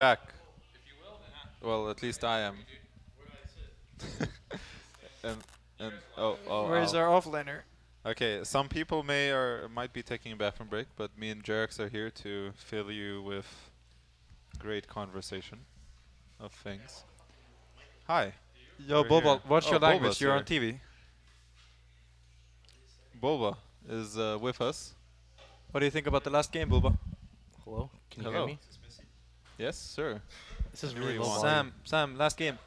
back. Well, at least I am. and and Where's our offlaner? Okay, some people may or might be taking a bathroom break, but me and Jerex are here to fill you with great conversation of things. Hi. Yo, We're here. Boba, watch Oh, your language. Bulba's You're on here. TV. Bulba is with us. What do you think about the last game, Bulba? Hello? Can you hear Hello. me? Yes, sir. This is Hear really you low want. volume. Sam, last game.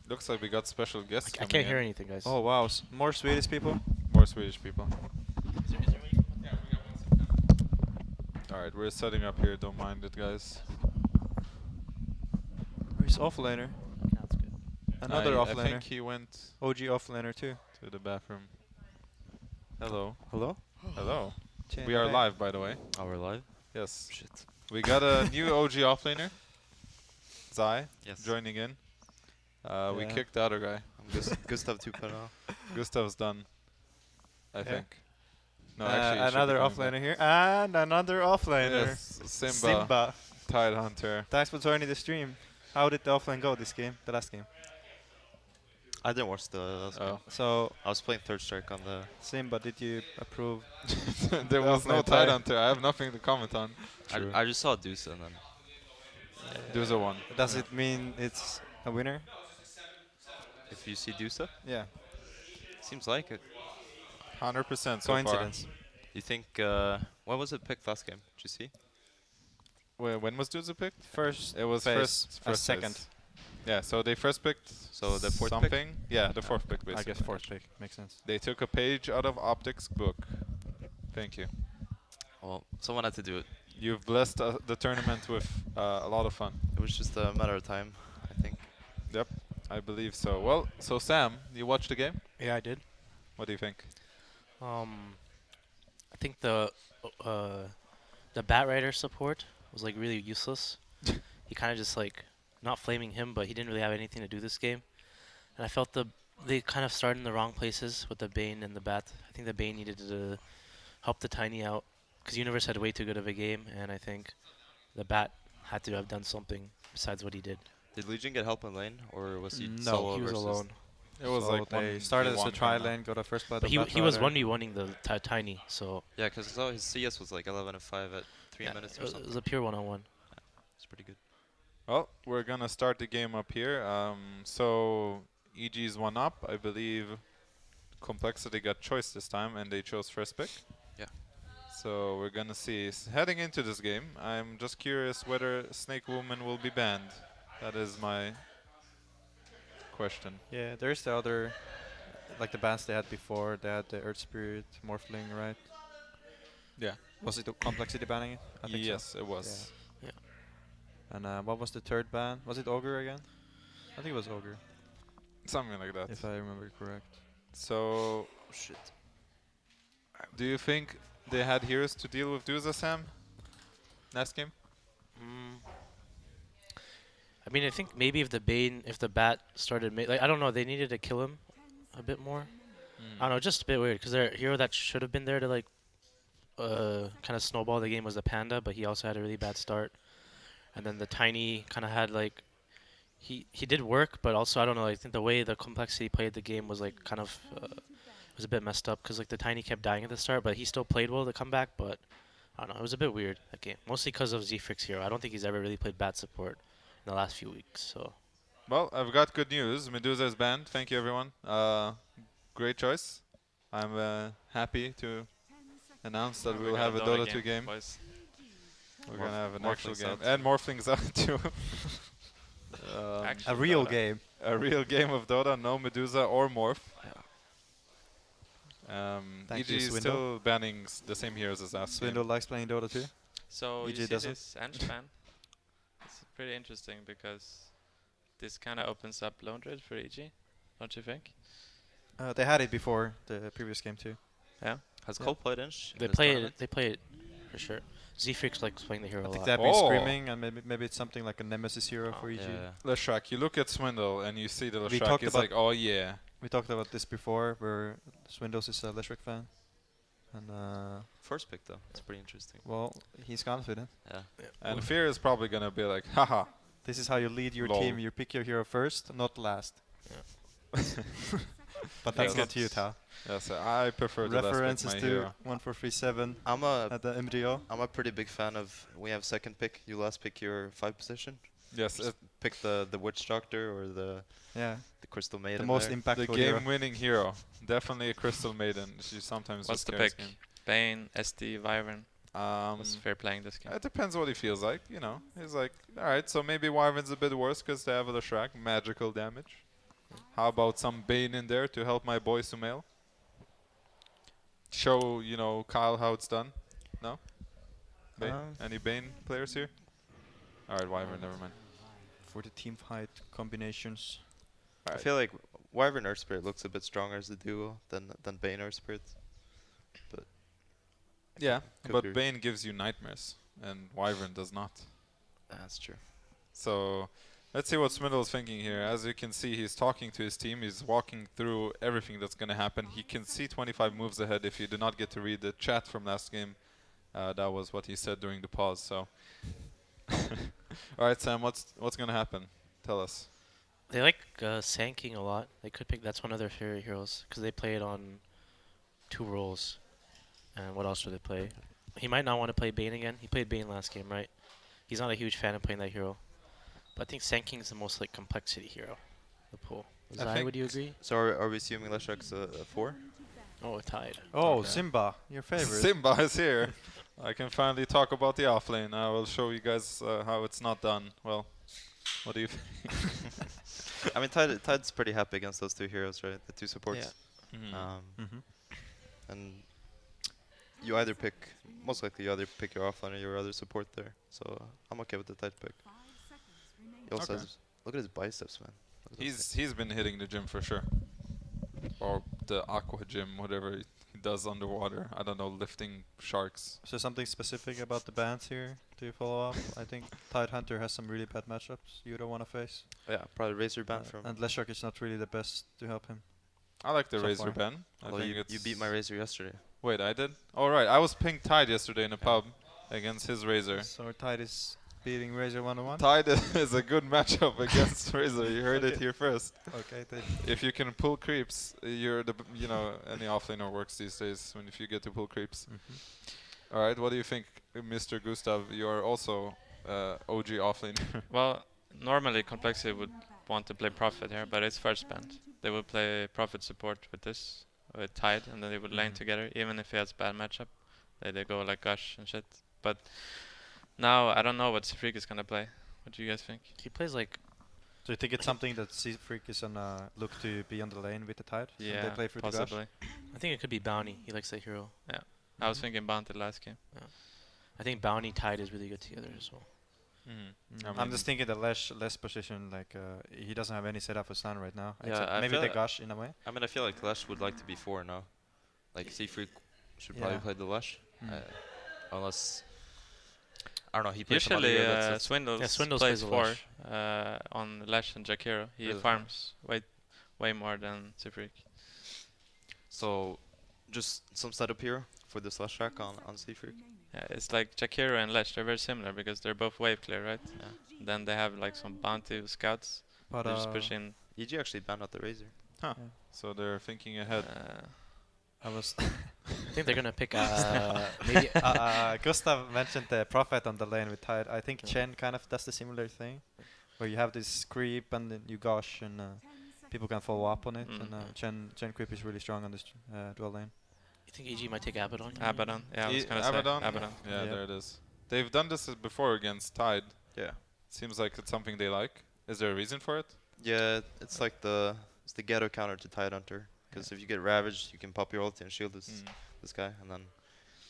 Looks like we got special guests I coming can't in. hear anything, guys. Oh wow, more Swedish people. More Swedish people. Alright, we're setting up here. Don't mind it, guys. Where's offlaner? That's good. Another I offlaner. think he went OG offlaner too. to the bathroom. Hello. Hello? Hello. Chain We are away. live, by the way. Oh, we're live? Yes. Shit. We got a new OG offlaner. Zai Yes. joining in. We Yeah. kicked the other guy. Gustav 2.0. Gustav's done, I Yeah. think. No, actually, he should be another coming offlaner back. here. And another offlaner. Yes, Simba, Simba. Tide Hunter. Thanks for joining the stream. How did the offlane go this game? The last game. I didn't watch the last game. Oh. So, I was playing Third Strike on the... Simba, did you approve? There was no offlane Tide play. Hunter. I have nothing to comment on. True. I just saw Deuce and then... There's a one. Does it mean it's a winner? If you see Deuce, Yeah. seems like it. 100% so Coincidence. You think... when was it picked last game? Did you see? far. When was Duza picked? First It was phase, first a second. phase. Yeah, so they first picked So the fourth pick? something. Yeah, the fourth pick, basically. I guess fourth pick. Makes sense. They took a page out of Optic's book. Thank you. Well, someone had to do it. You've blessed the tournament with a lot of fun. It was just a matter of time, I think. Yep, I believe so. Well, so Sam, you watched the game? Yeah, I did. What do you think? I think the Bat Rider support was like really useless. He kind of just like not flaming him, but he didn't really have anything to do this game. And I felt they kind of started in the wrong places with the Bane and the Bat. I think the Bane needed to help the Tiny out because Universe had way too good of a game, and I think the Bat had to have done something besides what he did. Did Legion get help in lane, or was he No, solo He was versus... alone. It was So like they one started as a v1 tri kinda. lane, got a first blood. But of he was Bat 1v1ing the Tiny, so Yeah, because I saw his CS was like 11 and 5 at 3 minutes or it something. was a pure one-on-one. It's pretty good. Well, we're gonna start the game up here. So EG's one up. I believe compLexity got choice this time, and they chose first pick. Yeah. So we're gonna see. Heading into this game, I'm just curious whether Snake Woman will be banned. That is my question. Yeah, there's the other, like the bands they had before. They had the Earth Spirit, Morphling, right? Yeah. Was it the complexity banning it? I think so. Yes, it was. And what was the third ban? Was it Ogre again? I think it was Ogre, Something like that. if I remember correct. So, Shit. do you think they had heroes to deal with Duza, Sam? Last game? I mean, I think maybe if the Bat started, like I don't know, they needed to kill him a bit more. I don't know, just a bit weird because their hero that should have been there to like, kind of snowball the game was the Panda, but he also had a really bad start. And then the Tiny kind of had like, he did work, but also I don't know, I think the way the complexity played the game was like kind of, was a bit messed up because like the Tiny kept dying at the start, but he still played well to come back, but I don't know, it was a bit weird that game, mostly because of Zfrix's hero. I don't think he's ever really played Bat support in the last few weeks, so. Well, I've got good news. Medusa is banned. Thank you, everyone. Great choice. I'm happy to announce that we'll have a Dota 2 game. We're going to have an actual Morphling's game. out. And Morphling's out too. A real game. A real game of Dota. No Medusa or Morph. Thank EG you, is Swindle. still banning the same heroes as last Swindle game. likes playing Dota too. So EJ you see doesn't? this Ange ban? It's pretty interesting because this kind of opens up lone trade for EG, don't you think? They had it before the previous game too. Yeah. Has Yeah. Cole played Inch? They play it for sure. Zfrix likes playing the hero I a think lot. they've been Oh. screaming, and maybe it's something like a nemesis hero for EG. Yeah. Leshrac, you look at Swindle and you see the We Leshrac. talked He's about- like, oh yeah. We talked about this before, where Swindles is a Leshrac fan. And First pick though, it's pretty interesting. well, he's confident. Yeah. And Fear is probably gonna be like, haha. This is how you lead your Lol. team. You pick your hero first, not last. Yeah. But that's Yes. not you, Ta. Yes, I prefer to last pick References my to hero. 1437 I'm a at the MDO. I'm a pretty big fan of when you have second pick, you last pick your 5 position. Yes, Just pick the Witch Doctor or the Yeah, Crystal Maiden. the most there. impactful the hero. game-winning hero. Definitely a Crystal Maiden. She sometimes What's just the carries pick? game. Bane, SD, Wyvern. Um, What's fair playing this game? it depends what he feels like, you know. He's like, alright, so maybe Wyvern's a bit worse because they have the Shrek, magical damage. How about some Bane in there to help my boy Sumail? Show, you know, Kyle how it's done? No? Bane? Any Bane players here? Alright, Wyvern, never mind. For the team fight combinations. I feel like Wyvern Earth Spirit looks a bit stronger as a duo than Bane Earth Spirit. Yeah, Could but be. Bane gives you nightmares, and Wyvern does not. That's true. So let's see what Smidl is thinking here. As you can see, he's talking to his team. He's walking through everything that's going to happen. He can see 25 moves ahead. If you did not get to read the chat from last game, that was what he said during the pause. So, all right, Sam, what's going to happen? Tell us. They like Sanking a lot. They could pick. That's one of their favorite heroes because they play it on 2 roles. And what else do they play? He might not want to play Bane again. He played Bane last game, right? He's not a huge fan of playing that hero. But I think Sanking is the most like complexity hero. The pool. Zai, would you agree? So are we assuming Leshek's a 4? Oh, tied. Oh, Okay. Simba, your favorite. Simba is here. I can finally talk about the offlane. I will show you guys how it's not done. Well, what do you think? I mean, Tide's pretty happy against those 2 heroes, right? The 2 supports. Mhm. And you either pick, most likely you either pick your offline or your other support there. So I'm okay with the Tide pick. He also Okay. has, look at his biceps, man. Look at those He's been hitting the gym for sure. Or the aqua gym, whatever he does underwater. I don't know, lifting sharks. So something specific about the bans here to follow up? I think Tide Hunter has some really bad matchups you don't want to face. Yeah, probably Razor Band from. And Leshak is not really the best to help him. I like the So Razor far. Ben. I Although think you beat my Razor yesterday. Wait, I did? Oh, right. I was pink Tide yesterday in a pub against his Razor. So Tide is beating Razor 1-1? Tide is a good matchup against Razor. You heard it here first. Okay, If you can pull creeps, you're the you know, any offlaner works these days when if you get to pull creeps. All right, what do you think, Mr. Gustav? You are also OG offlaner. Well, normally compLexity would want to play Prophet here, but it's first band. They would play Prophet support with this, with Tide, and then they would lane together, even if he has bad matchup. They go like Gush and shit. But now I don't know what Freak is gonna play. What do you guys think? He plays like So you think it's something that Freak is gonna look to be on the lane with the Tide? And Yeah, they play through the Gush? possibly. I think it could be Bounty. He likes that hero. I was thinking Bounty last game. I think Bounty Tide is really good together as well. I'm just thinking the less position, like he doesn't have any setup for stun right now. Yeah, except I maybe feel the like- Gush in a way. I mean, I feel like Lesh would like to be 4 now. Like, Freak should probably Yeah. play the Lesh. Unless. I don't know, he plays some other Usually hero that's Swindles, Swindles plays plays the 4 Lash. on Lash and Jakiro. He Really? farms way more than Freak. So, just some setup here for this Lesh track on Freak. Yeah, it's like Jakiro and Lash. They're very similar because they're both wave clear, right? Yeah. Then they have like some bounty scouts. But They just push in. EG actually banned out the Razor. So they're thinking ahead. I was I think they're gonna pick maybe Gustav mentioned the Prophet on the lane with Tide. I think Yeah. Chen kind of does the similar thing, where you have this creep and then you Gush and people can follow up on it. And Chen creep is really strong on this dual lane. you think EG might take Abaddon? Abaddon. Yeah, I was gonna Abaddon? say Abaddon. Yeah, Yeah. there it is. They've done this before against Tide. Yeah. Seems like it's something they like. Is there a reason for it? Yeah, it's like the ghetto counter to Tide Hunter. Because if you get ravaged, you can pop your ulti and shield this guy, and then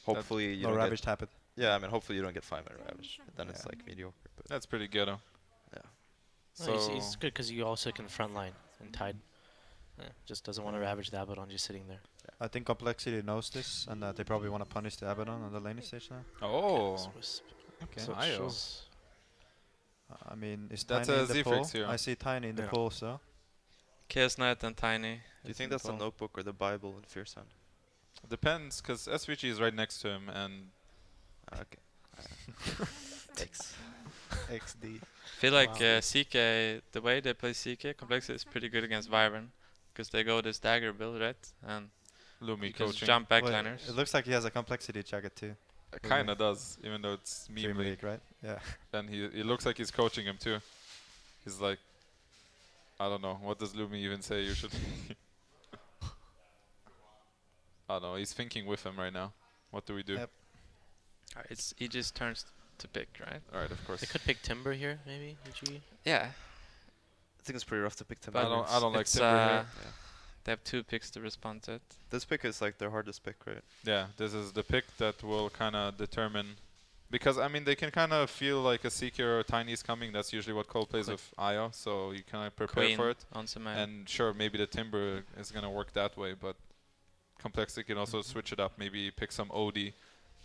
hopefully you No don't ravaged happen. get. Yeah, I mean hopefully you don't get 5-minute ravaged. But then it's Yeah. like mediocre. But That's pretty ghetto. yeah. No, So he's good because you also can frontline and Tide. Just doesn't want to ravage the Abaddon just sitting there. I think compLexity knows this, and they probably want to punish the Abaddon on the laning stage now. oh, Wisp. Okay. So it Ayo. shows I mean, is That's Tiny a in the Z-Fix pool? here. I see Tiny in the Yeah. pool, so Chaos Knight and Tiny. Do you think that's the notebook or the Bible in Fear Sand? Depends, because SVG is right next to him, and Okay. X. XD. I feel like Wow. CK, the way they play CK, complexity is pretty good against Wyvern. Because they go this dagger build, right? And Lumi you can coaching. jump backliners. It looks like he has a complexity jacket too. It kind of does, even though it's meme Dream league. League, right? Yeah. And he looks like he's coaching him too. He's like, I don't know, what does Lumi even say usually? I don't know, he's thinking with him right now. What do we do? Yep. Alright, it's EG's turns to pick, right? Alright, of course. They could pick Timber here, maybe. EG. Yeah. I think it's pretty rough to pick Timber. But I don't like It's, Timber here. Yeah. They have 2 picks to respond to it. This pick is like their hardest pick, right? Yeah, this is the pick that will kind of determine. Because, I mean, they can kind of feel like a Seeker or Tiny is coming. That's usually what Cole plays with IO, so you kind of prepare Queen for it. on some And sure, maybe the Timber is going to work that way, but Complexity can also switch it up. Maybe pick some OD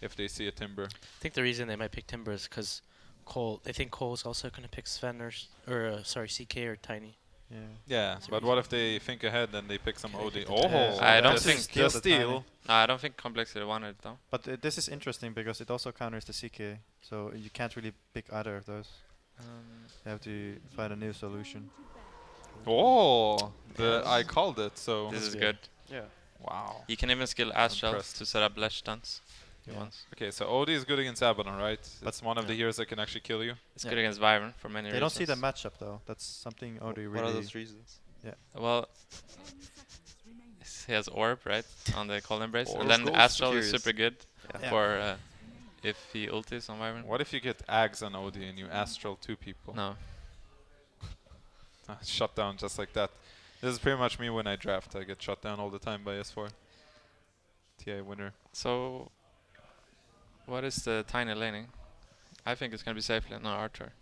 if they see a Timber. I think the reason they might pick Timber is because Cole. They think Cole's also gonna pick Sven or sorry, CK or Tiny. Yeah. Yeah, That's a but what if they think ahead and they pick some Okay, OD? they pick Oh, the Tiny. I don't that's think- the Steal the steal. Tiny. No, I don't think complexity wanted it though. But this is interesting because it also counters the CK, so you can't really pick either of those. You have to find a new solution. Oh, I called it, so. This is good. good. Yeah. Wow. You can even skill Astral Impressed. to set up Lesh stunts. If Yeah. he wants. Okay, so OD is good against Abaddon, right? But It's one of the yeah. heroes that can actually kill you. It's Yeah. good against Wyvern for many They reasons. don't see the matchup though. That's something OD really. What are those reasons? Well, he has Orb, right? On the Cold Embrace. Orb And then goes Astral is curious. super good Yeah. for if he ultis on Wyvern. What if you get Ags on OD and you Astral 2 people? No. Shut down just like that. This is pretty much me when I draft. I get shut down all the time by S4. TI winner. So, what is the Tiny laning? I think it's going to be safely on Archer.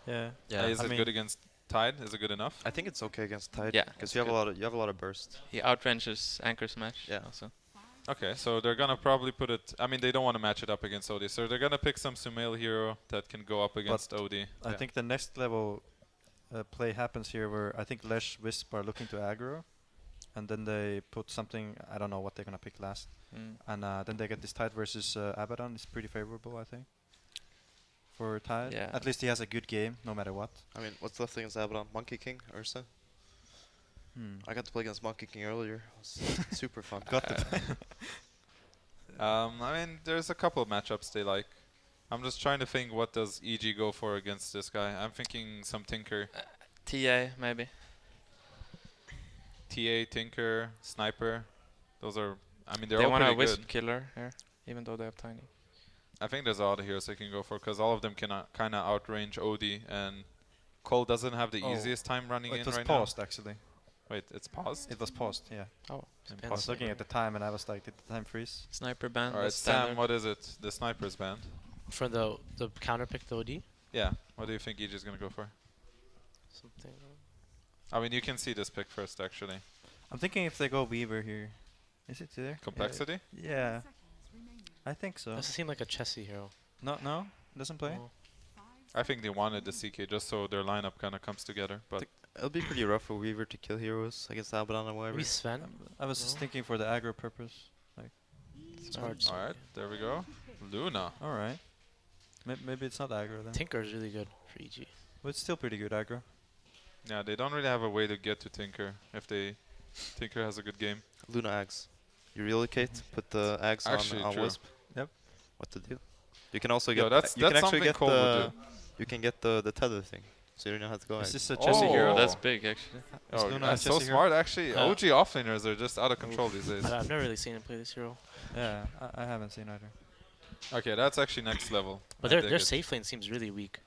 Yeah. Is I it mean- good against Tide? Is it good enough? I think it's okay against Tide. Yeah, Because it's you have good. you have a lot of burst. He outranges Anchor Smash. Yeah. Also. Okay, so they're gonna probably put it. I mean, they don't want to match it up against OD, so they're gonna pick some Sumail hero that can go up against OD. I Yeah. think the next level play happens here where I think Lesh Wisp are looking to aggro, and then they put something. I don't know what they're gonna pick last, and then they get this Tide versus Abaddon. It's pretty favorable, I think. For Tide, Yeah. at least he has a good game no matter what. I mean, what's left against Abaddon? Monkey King, Ursa? I got to play against Monkey King earlier. It was super fun. Got the I mean, there's a couple of matchups they like. I'm just trying to think what does EG go for against this guy. I'm thinking some Tinker. TA, maybe. TA, Tinker, Sniper. Those are, I mean, they're They all want a pretty Wisp good. killer here, even though they have Tiny. I think there's a lot of heroes they can go for because all of them can kind of outrange OD, and Cole doesn't have the Oh. easiest time running it in was right paused actually. now. Wait, it's paused? It was paused. Yeah. Oh, I was looking at the time and I was like, did the time freeze? Sniper ban. Alright, that's Sam, standard. what is it? The Sniper's banned. For the counter pick the OD. Yeah, what do you think EG is going to go for? Something. I mean, you can see this pick first, actually. I'm thinking if they go Weaver here, is it there? Complexity? Yeah. I think so. Doesn't seem like a chessy hero. No, doesn't play. Oh. I think they wanted the CK just so their lineup kind of comes together, but It'll be pretty rough for Weaver to kill heroes against Abaddon and whatever. Maybe Sven. I was just No. thinking for the aggro purpose. It's hard. alright, there we go. Luna. All right. Maybe it's not aggro then. Tinker is really good for EG. But it's still pretty good aggro. Yeah, they don't really have a way to get to Tinker if Tinker has a good game. Luna Ags. You relocate, put the Ags Actually, on true. Wisp. Yep. What to do? You can also Yo, get. that's you can actually something get Cole would do. You can get the tether thing, so you don't know how to go. Is Ags. this a chessy Oh. hero? That's big, actually. Is Oh, Luna that's a so chessy hero? smart, actually. Uh, OG offlaners are just out of control these days. I've never really seen him play this hero. Yeah, I haven't seen either. Okay, that's actually next level. But I their dig it. safe lane seems really weak.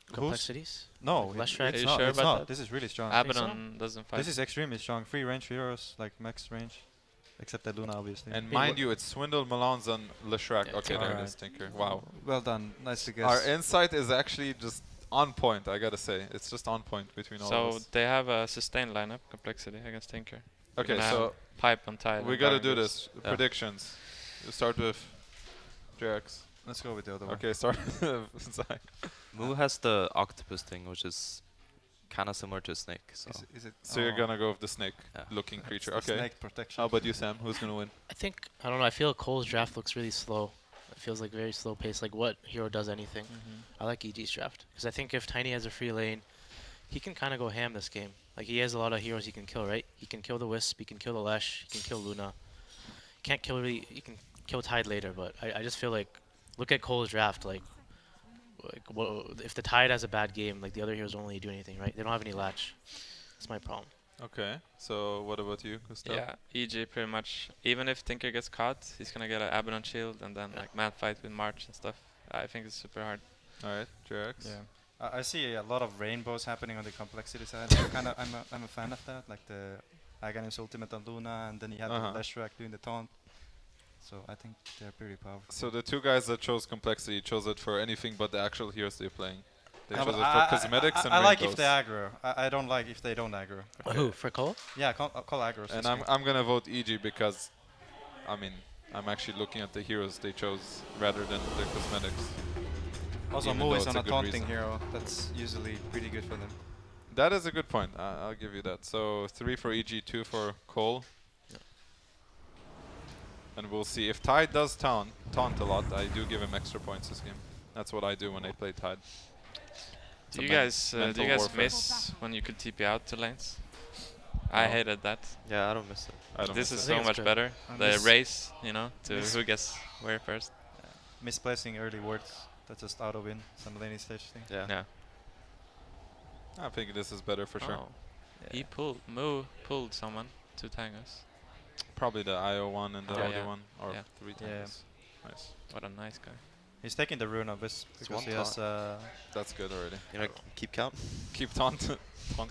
Whose? Complexities. No, Like Leshrac? it's Are you not. sure It's about not. that? This is really strong. Abaddon doesn't fight. This is extremely strong. Free range heroes, like max range. Except that Luna, obviously. And mind you, it's Swindle, Malons, and Leshrac. Yeah, Okay, there it Alright. is, Tinker. Wow. Well done. Nice to guess. Our insight is actually just on point, I gotta say. It's just on point between all of So us. they have a sustained lineup, complexity against Tinker. Okay, gonna so Pipe on Tide. we and gotta Dragon do Boost. this. Predictions. We start with Jax. Let's go with the other one. Okay, start with Zai. Moo has the octopus thing, which is kind of similar to a snake. So Is it So you're gonna go with the snake Yeah. looking creature. the Okay. Snake protection. How about you, Sam? Who's gonna win? I don't know. I feel Cole's draft looks really slow. It feels like very slow pace. Like what hero does anything. I like EG's draft because I think if Tiny has a free lane, he can kind of go ham this game. Like he has a lot of heroes he can kill, right? He can kill the Wisp, he can kill the Lesh, he can kill Luna. Can't kill really. He can kill Tide later, but I just feel like look at Cole's draft. Like if the Tide has a bad game, like the other heroes don't really do anything, right? They don't have any latch. That's my problem. Okay. So what about you, Gustav? Yeah, EG pretty much. Even if Tinker gets caught, he's gonna get an Abaddon shield and then like man fight with March and stuff. I think it's super hard. All right, Jerax. Yeah. I see a lot of rainbows happening on the complexity side. I'm a fan of that, like the Aghanim's ultimate on Luna, and then you have the Leshrac doing the taunt. So I think they're pretty powerful. So the two guys that chose complexity chose it for anything but the actual heroes they're playing. They No, chose but it for cosmetics and I like if rainbows. they aggro. I don't like if they don't aggro. Who for Cole? Yeah, call aggro. And I'm gonna vote EG because, I mean, I'm actually looking at the heroes they chose rather than the cosmetics. Also, even Mu though is it's on a a good taunting reason. hero. That's usually pretty good for them. That is a good point. I'll give you that. So 3 for EG, 2 for Cole. Yeah. And we'll see. If Tide does taunt a lot, I do give him extra points this game. That's what I do when I play Tide. Do you mental guys warfare. miss when you could TP out to lanes? I No. hated that. yeah, I don't miss it. I don't This miss is it. I think so it's much good. better. I The miss- race, you know, to miss- who gets where first. Misplacing early words. That's just auto win. Some lane stage thing. Yeah. Yeah. I think this is better for sure. Oh. He Mu pulled someone to tangos. Probably the IO one and the Oh, other yeah. one, or Yeah. 3 Yeah. times. Nice. What a nice guy. He's taking the rune of Wisp It's because one he has. That's good already. You know, keep count. Keep taunt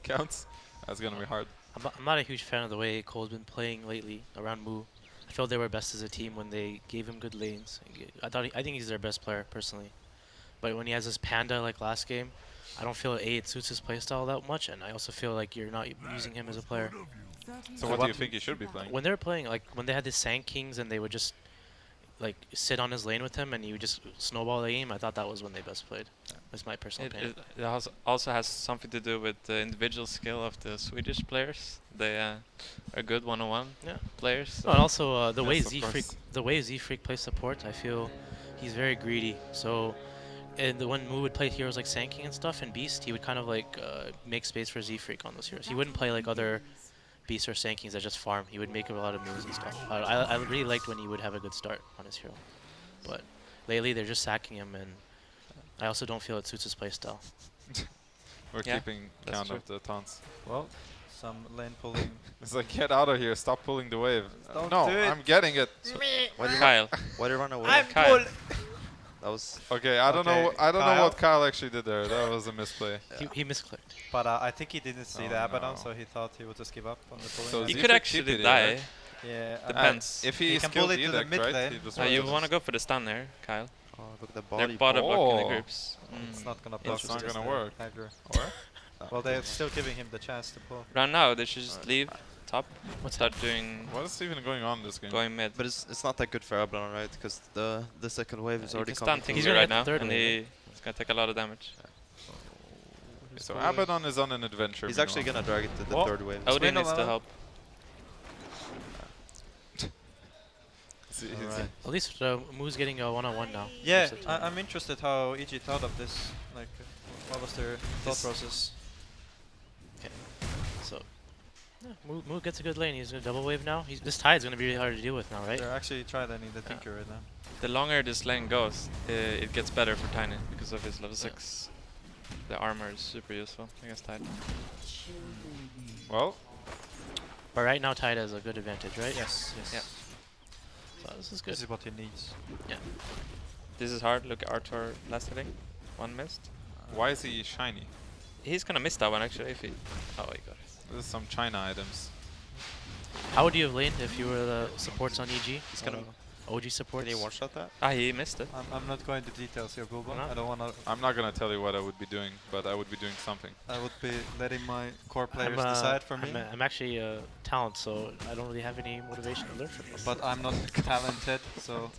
counts. That's gonna be hard. I'm not a huge fan of the way Cole's been playing lately around Mu. I felt they were best as a team when they gave him good lanes. I think he's their best player personally. But when he has this panda like last game, I don't feel it suits his playstyle that much, and I also feel like you're not using him as a player. So what do you think he should be playing? When they were playing, like when they had the Sand Kings and they would just like sit on his lane with him and he would just snowball the game, I thought that was when they best played. That's my personal opinion. It also has something to do with the individual skill of the Swedish players. They are good one-on-one Yeah. players. Oh, and also Yes, of the way Z-Freak plays support, I feel he's very greedy. So, and when Mu would play heroes like Sand King and stuff and Beast, he would kind of like make space for Z-Freak on those heroes. He wouldn't play like other Beasts or Sand Kings that just farm. He would make a lot of moves and stuff. I really liked when he would have a good start on his hero. But lately they're just sacking him, and I also don't feel it suits his playstyle. We're Yeah, keeping that's count true. of the taunts. Well, some lane pulling. It's like, get out of here, stop pulling the wave. Don't No, do it. I'm getting it. Why do you Kyle. Why do you run away? Kyle. That was. Okay, I don't know. Okay, I don't know Kyle. what Kyle actually did there. That was a misplay. He misclicked. But I think he didn't see Oh, the Abaddon, no. so he thought he would just give up on the pulling. So line. He Z could for actually TPD, die. right? Yeah, Depends. If He he can skilled pull it to the Edict, mid right? lane. He just You wanted want to to- go for the stun there, Kyle. Oh, look at the They're body. bottom blocking Oh. the groups. it's not gonna block. It's not just gonna the work. aggro. Or? Well, they're still giving him the chance to pull. Right now, they should just leave top. What's Start doing What is even going on in this game? going mid. But it's not that good for Abaddon, right? Because the second wave is You already can stun coming. He's Tinker gonna right hit the now, third and wave, he's gonna take a lot of damage. So Abaddon is on an adventure. He's actually meanwhile. gonna drag it to the Oh. third wave. Odin Swing needs to alone. help. Alright. At least Mu's getting a one-on-one now. Yeah, versus I'm interested how EG thought of this. Like, what was their thought process? So, yeah, Mu gets a good lane. He's gonna double wave now. This Tide's gonna be really hard to deal with now, right? They're actually trilaning the Tinker right now. The longer this lane goes, it gets better for Tiny because of his level 6. The armor is super useful against Tide. Well, But right now Tide has a good advantage, right? Yes, yes. Yeah. So this is good. This is what he needs. This is hard. Look at Arthur last hitting. One missed. why is he shiny? He's gonna miss that one actually if he... Oh, he got it. This is some China items. How would you have laned if you were the supports on EG? He's gonna. OG supports? Can you one-shot that? Ah, he missed it. I'm not going to details here, Bulba. Why not? I don't wanna. I'm not gonna tell you what I would be doing, but I would be doing something. I would be letting my core players I'm, decide for me. I'm actually a talent, so I don't really have any motivation to learn from this. But I'm not talented, so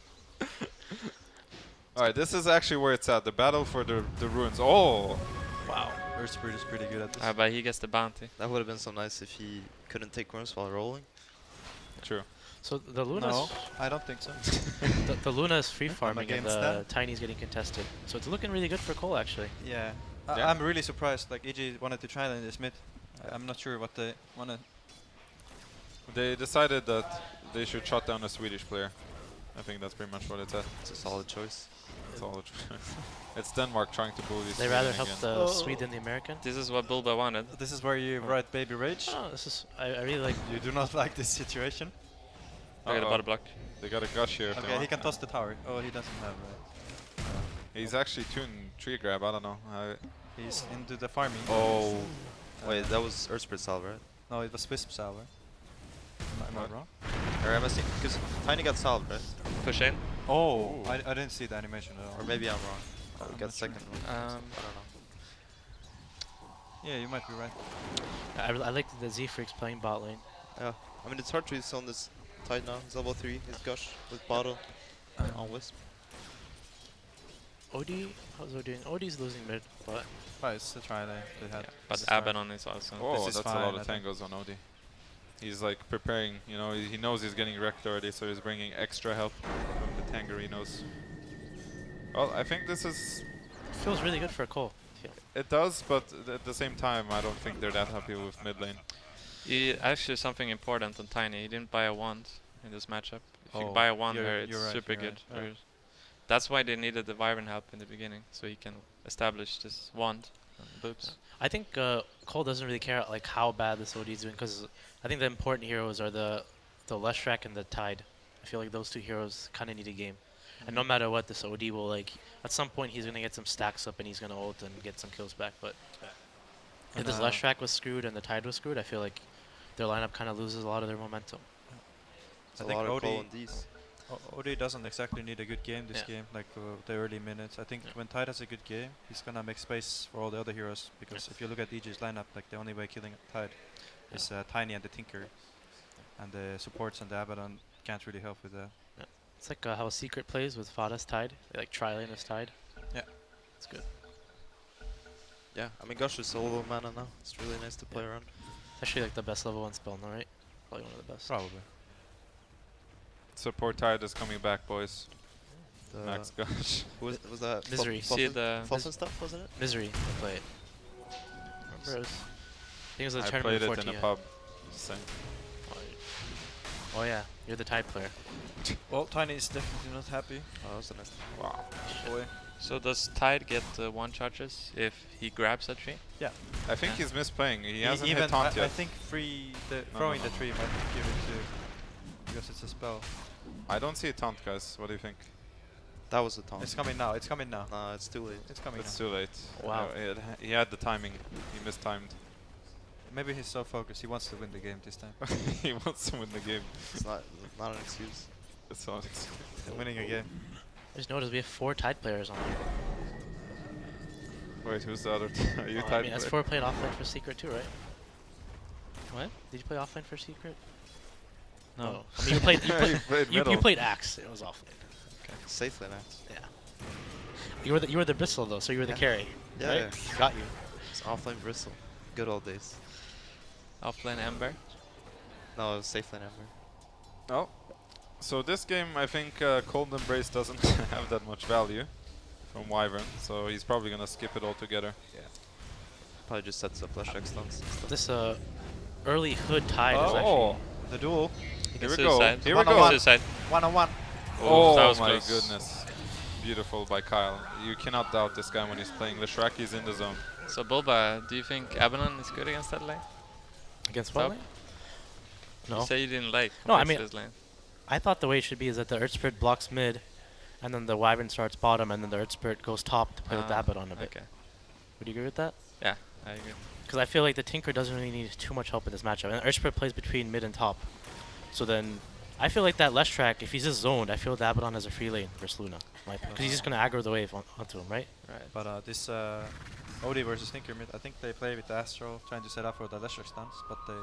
Alright, this is actually where it's at. The battle for the ruins. Oh! wow. Earthspirit is pretty good at this. But he gets the bounty. That would have been so nice if he couldn't take runs while rolling. True. So the Luna, No, I don't think so. the Luna is free farming and against the that. Tiny's getting contested. So it's looking really good for Cole actually. Yeah. Yeah. I'm really surprised. Like EG wanted to try that in this mid. I'm not sure what they wanna. They decided that they should shut down a Swedish player. I think that's pretty much what it said. It's a solid choice. That's all it It's Denmark trying to bully They Sweden rather help again. the Swede than the American. This is what Bulba wanted. This is where you write Baby Rage. Oh, this is I really like. You do not like this situation. I got a bottom block. They got a gush here if they Okay, he want. can toss the tower. Oh, he doesn't have right. He's actually tuned tree grab, I don't know. He's into the farming. Oh. Wait, that was Earthspirit salve, right? No, it was Wisp Salver. Am I What? wrong? Or am I seeing? Because Tiny got salve, right? Push in. Oh, I didn't see the animation at all. Or maybe I'm wrong. I'm Got not sure. second one. I don't know. Yeah, you might be right. I like the Z Freaks playing bot lane. Yeah. I mean, it's hard to zone this tight now. He's level 3. He's Gush with bottle on Wisp. OD, how's OD doing? OD's losing mid, but Oh, it's the try lane they had. But This is fine. Abaddon is also. Oh, This is that's a fine, lot I of think. tangos on Odie. He's like preparing, you know, he knows he's getting wrecked already, so he's bringing extra help from the Tangerinos. Well, I think this is... feels really good for Cole. It does, but at the same time, I don't think they're that happy with mid lane. Actually, something important on Tiny. He didn't buy a wand in this matchup. If you Oh, buy a wand you're- here, it's you're right, super you're good. right. Yeah. That's why they needed the Wyvern help in the beginning, so he can establish this wand and boots. I think Cole doesn't really care like how bad this OD is doing because I think the important heroes are the Leshrac and the Tide. I feel like those two heroes kind of need a game. And no matter what, this OD will like at some point he's gonna get some stacks up and he's gonna ult and get some kills back. But if And, this Leshrac was screwed and the Tide was screwed, I feel like their lineup kind of loses a lot of their momentum. It's I a think lot of OD Cole and D's. OD doesn't exactly need a good game this Yeah. game, like the early minutes. I think Yeah. when Tide has a good game, he's gonna make space for all the other heroes. Because if you look at EG's lineup, like the only way killing Tide is Tiny and the Tinker, and the supports and the Abaddon can't really help with that. It's like how Secret plays with Fada's Tide. They like tri-lane as Tide. Yeah. It's good. Yeah, I mean, Gush is solo mana now. It's really nice to play around. It's actually like the best level 1 spell now, right? Probably one of the best. Probably. Support tide is coming back, boys. The Max gosh. who was that? Misery. See the Fluffin stuff, wasn't it? Misery to play it. Remember it was, I think it was a I tournament played before it in a TI. pub. Same. Oh yeah, you're the Tide player. Well, Tiny is definitely not happy. Oh, that was a nice. Wow. Boy. So does Tide get one charges if he grabs a tree? I think Yeah. he's misplaying. He E- hasn't even hit taunt I yet. think No, throwing no. the tree might give it to, because it's a spell. I don't see a taunt, guys. What do you think? That was a taunt. It's coming now. It's coming now. Nah, it's too late. It's coming It's now. too late. Wow. He had the timing. He mistimed. Maybe he's so focused. He wants to win the game this time. He wants to win the game. It's not an excuse. It's all Winning a game. I just noticed we have 4 Tide players on. Wait, who's the other? Are you I tied? mean, S4 played offlane for Secret too, right? What? Did you play offlane for Secret? No. Oh. I mean, you played. You played You middle. played Axe. It was offlane. Safe lane act. Yeah. You were the Bristle though, so you were the Yeah. carry. Yeah, right? yeah. Got you. It's offlane bristle. Good old days. Offlane Ember. No, it was safe lane ember. Oh. So this game, I think Cold Embrace doesn't have that much value from Wyvern, so he's probably gonna skip it altogether. Probably just sets up flash X stuns. and stuff. This early Hood Tide is Oh, The duel. here we Suicide. go. Here we One on go. one. Suicide. 1-on-1. Oh, that was my close. goodness. Beautiful by Kyle. You cannot doubt this guy when he's playing. Leshrac is in the zone. So Bulba, do you think Abaddon is good against that lane? against Top? what lane? No. You say you didn't like No, I mean- Complexity's lane. I thought the way it should be is that the Earth Spirit blocks mid, and then the Wyvern starts bottom, and then the Earth Spirit goes top to play with the Ah, Abaddon a bit. Okay. Would you agree with that? Yeah, I agree. Because I feel like the Tinker doesn't really need too much help in this matchup, and Earth Spirit plays between mid and top. So then, I feel like that Leshrac, if he's just zoned, I feel the Abaddon has a free lane versus Luna. Because he's just going to aggro the wave onto him, right? Right. But this OD versus Tinker mid, I think they play with the Astro, trying to set up for the Lesher stuns, but they...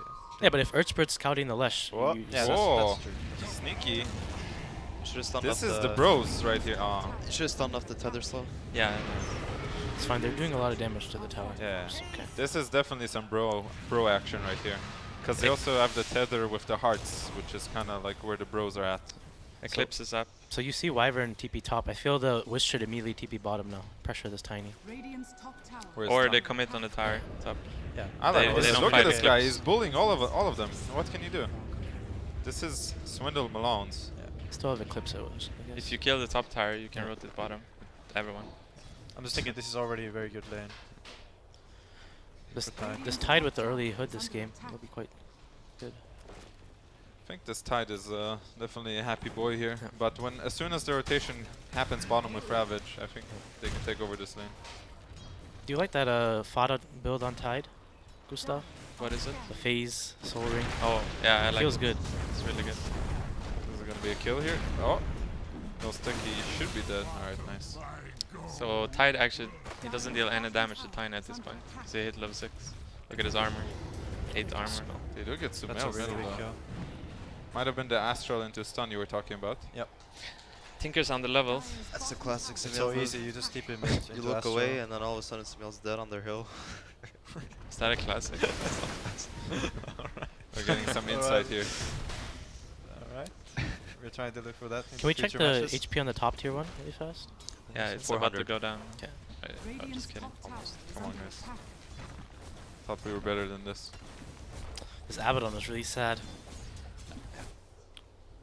Yeah, but if Earth Spirit's scouting the Lesh, Whoa. you- Yeah, Whoa. that's true. Sneaky. Should have stunned This off is the bros right here. Ah. You should have stunned off the tether slow. Yeah. It's fine. They're doing a lot of damage to the tower. Yeah. It's okay. This is definitely some bro action right here. Because they also have the tether with the hearts, which is kind of like where the bros are at. Eclipse is up. So you see Wyvern TP top. I feel the Wisp should immediately TP bottom now. Pressure this Tiny. Where's Or Tom? they commit on the tower top. Yeah. I don't know. they don't Look at fight this guy. Eclipse. He's bullying all of them. What can you do? This is Swindle Malone's. Still have Eclipse, I guess. If you kill the top tower, you can Yeah. rotate bottom with everyone. I'm just thinking this is already a very good lane. This tied with the early hood this game will be quite good. I think this Tide is definitely a happy boy here. Yeah. But as soon as the rotation happens bottom with Ravage, I think they can take over this lane. Do you like that Fada build on Tide, Gustav? What is it? The Phase Soul Ring. Oh, yeah, I like Feels it. good. It's really good. Is it going to be a kill here? Oh, no stick. He should be dead. All right, nice. So Tide actually, he doesn't deal any damage to Tiny at this point. So he hit level 6. Look at his armor. 8 armor. They do get some That's a nails really though. big kill. Might have been the Astral into stun you were talking about. Yep. Tinker's on the levels. That's the classic It's Samil so move. easy. You just TP him into You look Astral. away and then all of a sudden Samil's dead on their hill. Is that a classic? We're getting some insight here. Alright. We're trying to look for that. in Can we check future the matches. HP on the top tier one really fast? Yeah, it's about to 400. go down. Okay. I'm just kidding. Almost. Come on, guys. Thought we were better than this. This Abaddon is really sad.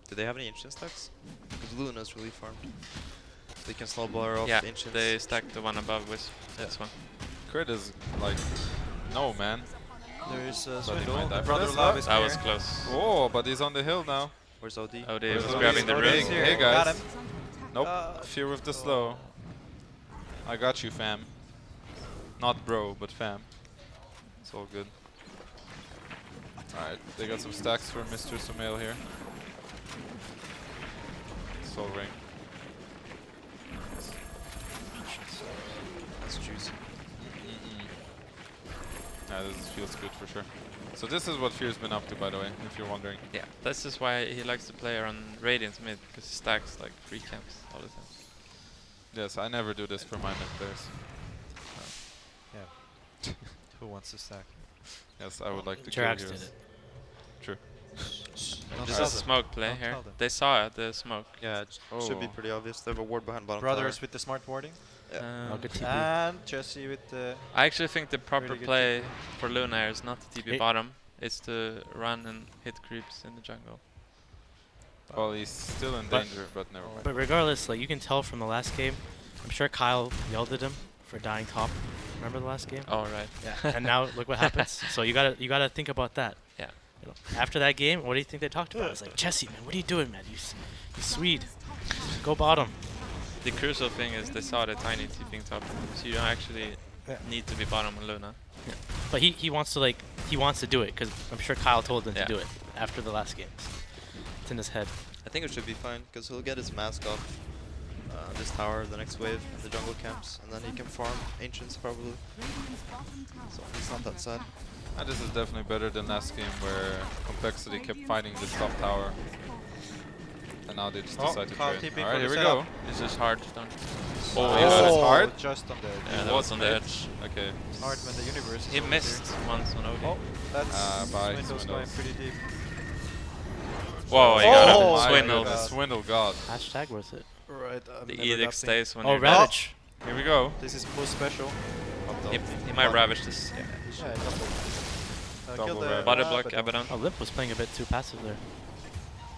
Do they have any ancient stacks? Because Luna's really farmed. They can snowball her off Yeah, ancients. they stacked the one above Wisp. This one. Crit is like, no man. There is he Swindle. might die The for brother this. love Oh, is That here. was close. Oh, but he's on the hill now. Where's OD? OD Where's was OD? grabbing the OD rune. is here. Hey Got guys. him. Nope. Fear with the slow. I got you, fam. Not bro, but fam. It's all good. Alright, they got some stacks for Mr. Sumail here. Soul Ring. That's juicy. Yeah, this feels good for sure. So this is what Fear's been up to, by the way, if you're wondering. Yeah, this is why he likes to play around Radiant mid, because he stacks like 3 camps all the time. Yes, I never do this for my mid players. Yeah. Who wants to stack? Yes, I would like to kill Jirax heroes. did it. True. Don't This tell is a them. smoke play Don't here. tell them. They saw it, the smoke. Yeah, it should be Oh. pretty obvious. They have a ward behind bottom Brothers tower. with the smart warding. Yeah. Oh, good TP. And Jesse with the... I actually think the proper Really good play for Luna is not to TP Hey. bottom, it's to run and hit creeps in the jungle. Well, he's still in But- danger, but never mind. But regardless, like you can tell from the last game, I'm sure Kyle yelled at him for dying top. Remember the last game? Oh, right. Yeah. And now look what happens. So you gotta think about that. Yeah. You know, after that game, what do you think they talked about? It's like, Jesse, man, what are you doing, man? You Swede. Go bottom. The crucial thing is they saw the tiny TPing top, so you don't actually need to be bottom on Luna. But he wants to do it because I'm sure Kyle told him Yeah. to do it after the last game. It's in his head. I think it should be fine, because he'll get his mask off this tower, the next wave, and the jungle camps, and then he can farm ancients probably. So he's not that sad. And this is definitely better than last game where compLexity kept fighting this top tower. And now they just Oh, decide to Kyle trade. TP Alright, for here the we go. setup. It's just hard stun. Oh, he yeah, was- that's hard. Just on the edge. Yeah, that was on the edge. Okay. It's hard when the universe is He over missed here. once on OD. Oh, that's bye, Swindle's going Swindles. pretty deep. Whoa, he got Oh, him. my Swindled. goodness. Swindle God. Hashtag worth it. Right, The edict stays when Oh, you're dead. Ravage. Here we go. This is post special. He might ravage this. Yeah, Double kill the ravage. Body Abaddon. block, Abaddon. Oh, Limp was playing a bit too passive there.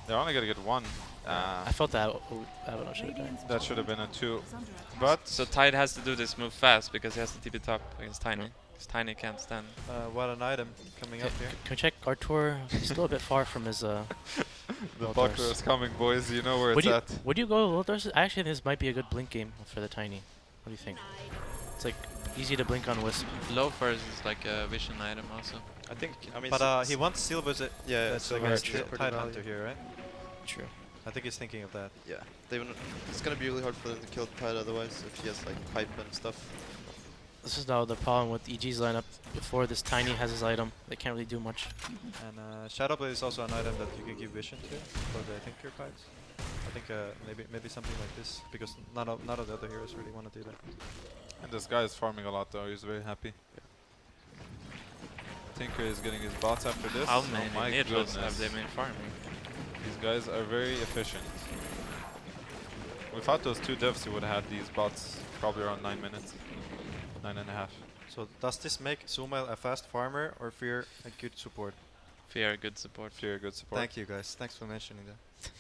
They're only gonna get one. I felt that Abaddon should have died. That should have been a 2. But So Tide has to do this move fast because he has to TP top against Tiny. Because Tiny can't stand. What an item coming up here. Can we check Artur? He's still a bit far from his the Lothars. buckler is coming, boys. You know where Would it's you at. would you go Lothars? Actually, this might be a good blink game for the Tiny. What do you think? It's like easy to blink on Wisp. Loafers is like a vision item also. I think, I mean, But he wants Silver's yeah, that's Silver against is the pretty Tide value. Hunter here, right? True. I think he's thinking of that. Yeah, it's gonna be really hard for them to kill the Tide otherwise if he has like pipe and stuff. This is now the problem with EG's lineup. Before this Tiny has his item, they can't really do much. And Shadowblade is also an item that you can give vision to for the Thinker fights. I think maybe something like this because none of the other heroes really want to do that. And this guy is farming a lot though, he's very happy. Tinker is getting his bots after this. How Oh many my neutrals goodness. have they been farming? These guys are very efficient. Without those two devs, you would have had these bots probably around 9 minutes. 9.5. So does this make Sumail a fast farmer or Fear a good support? Fear, good support. Fear, good support. Thank you guys. Thanks for mentioning that.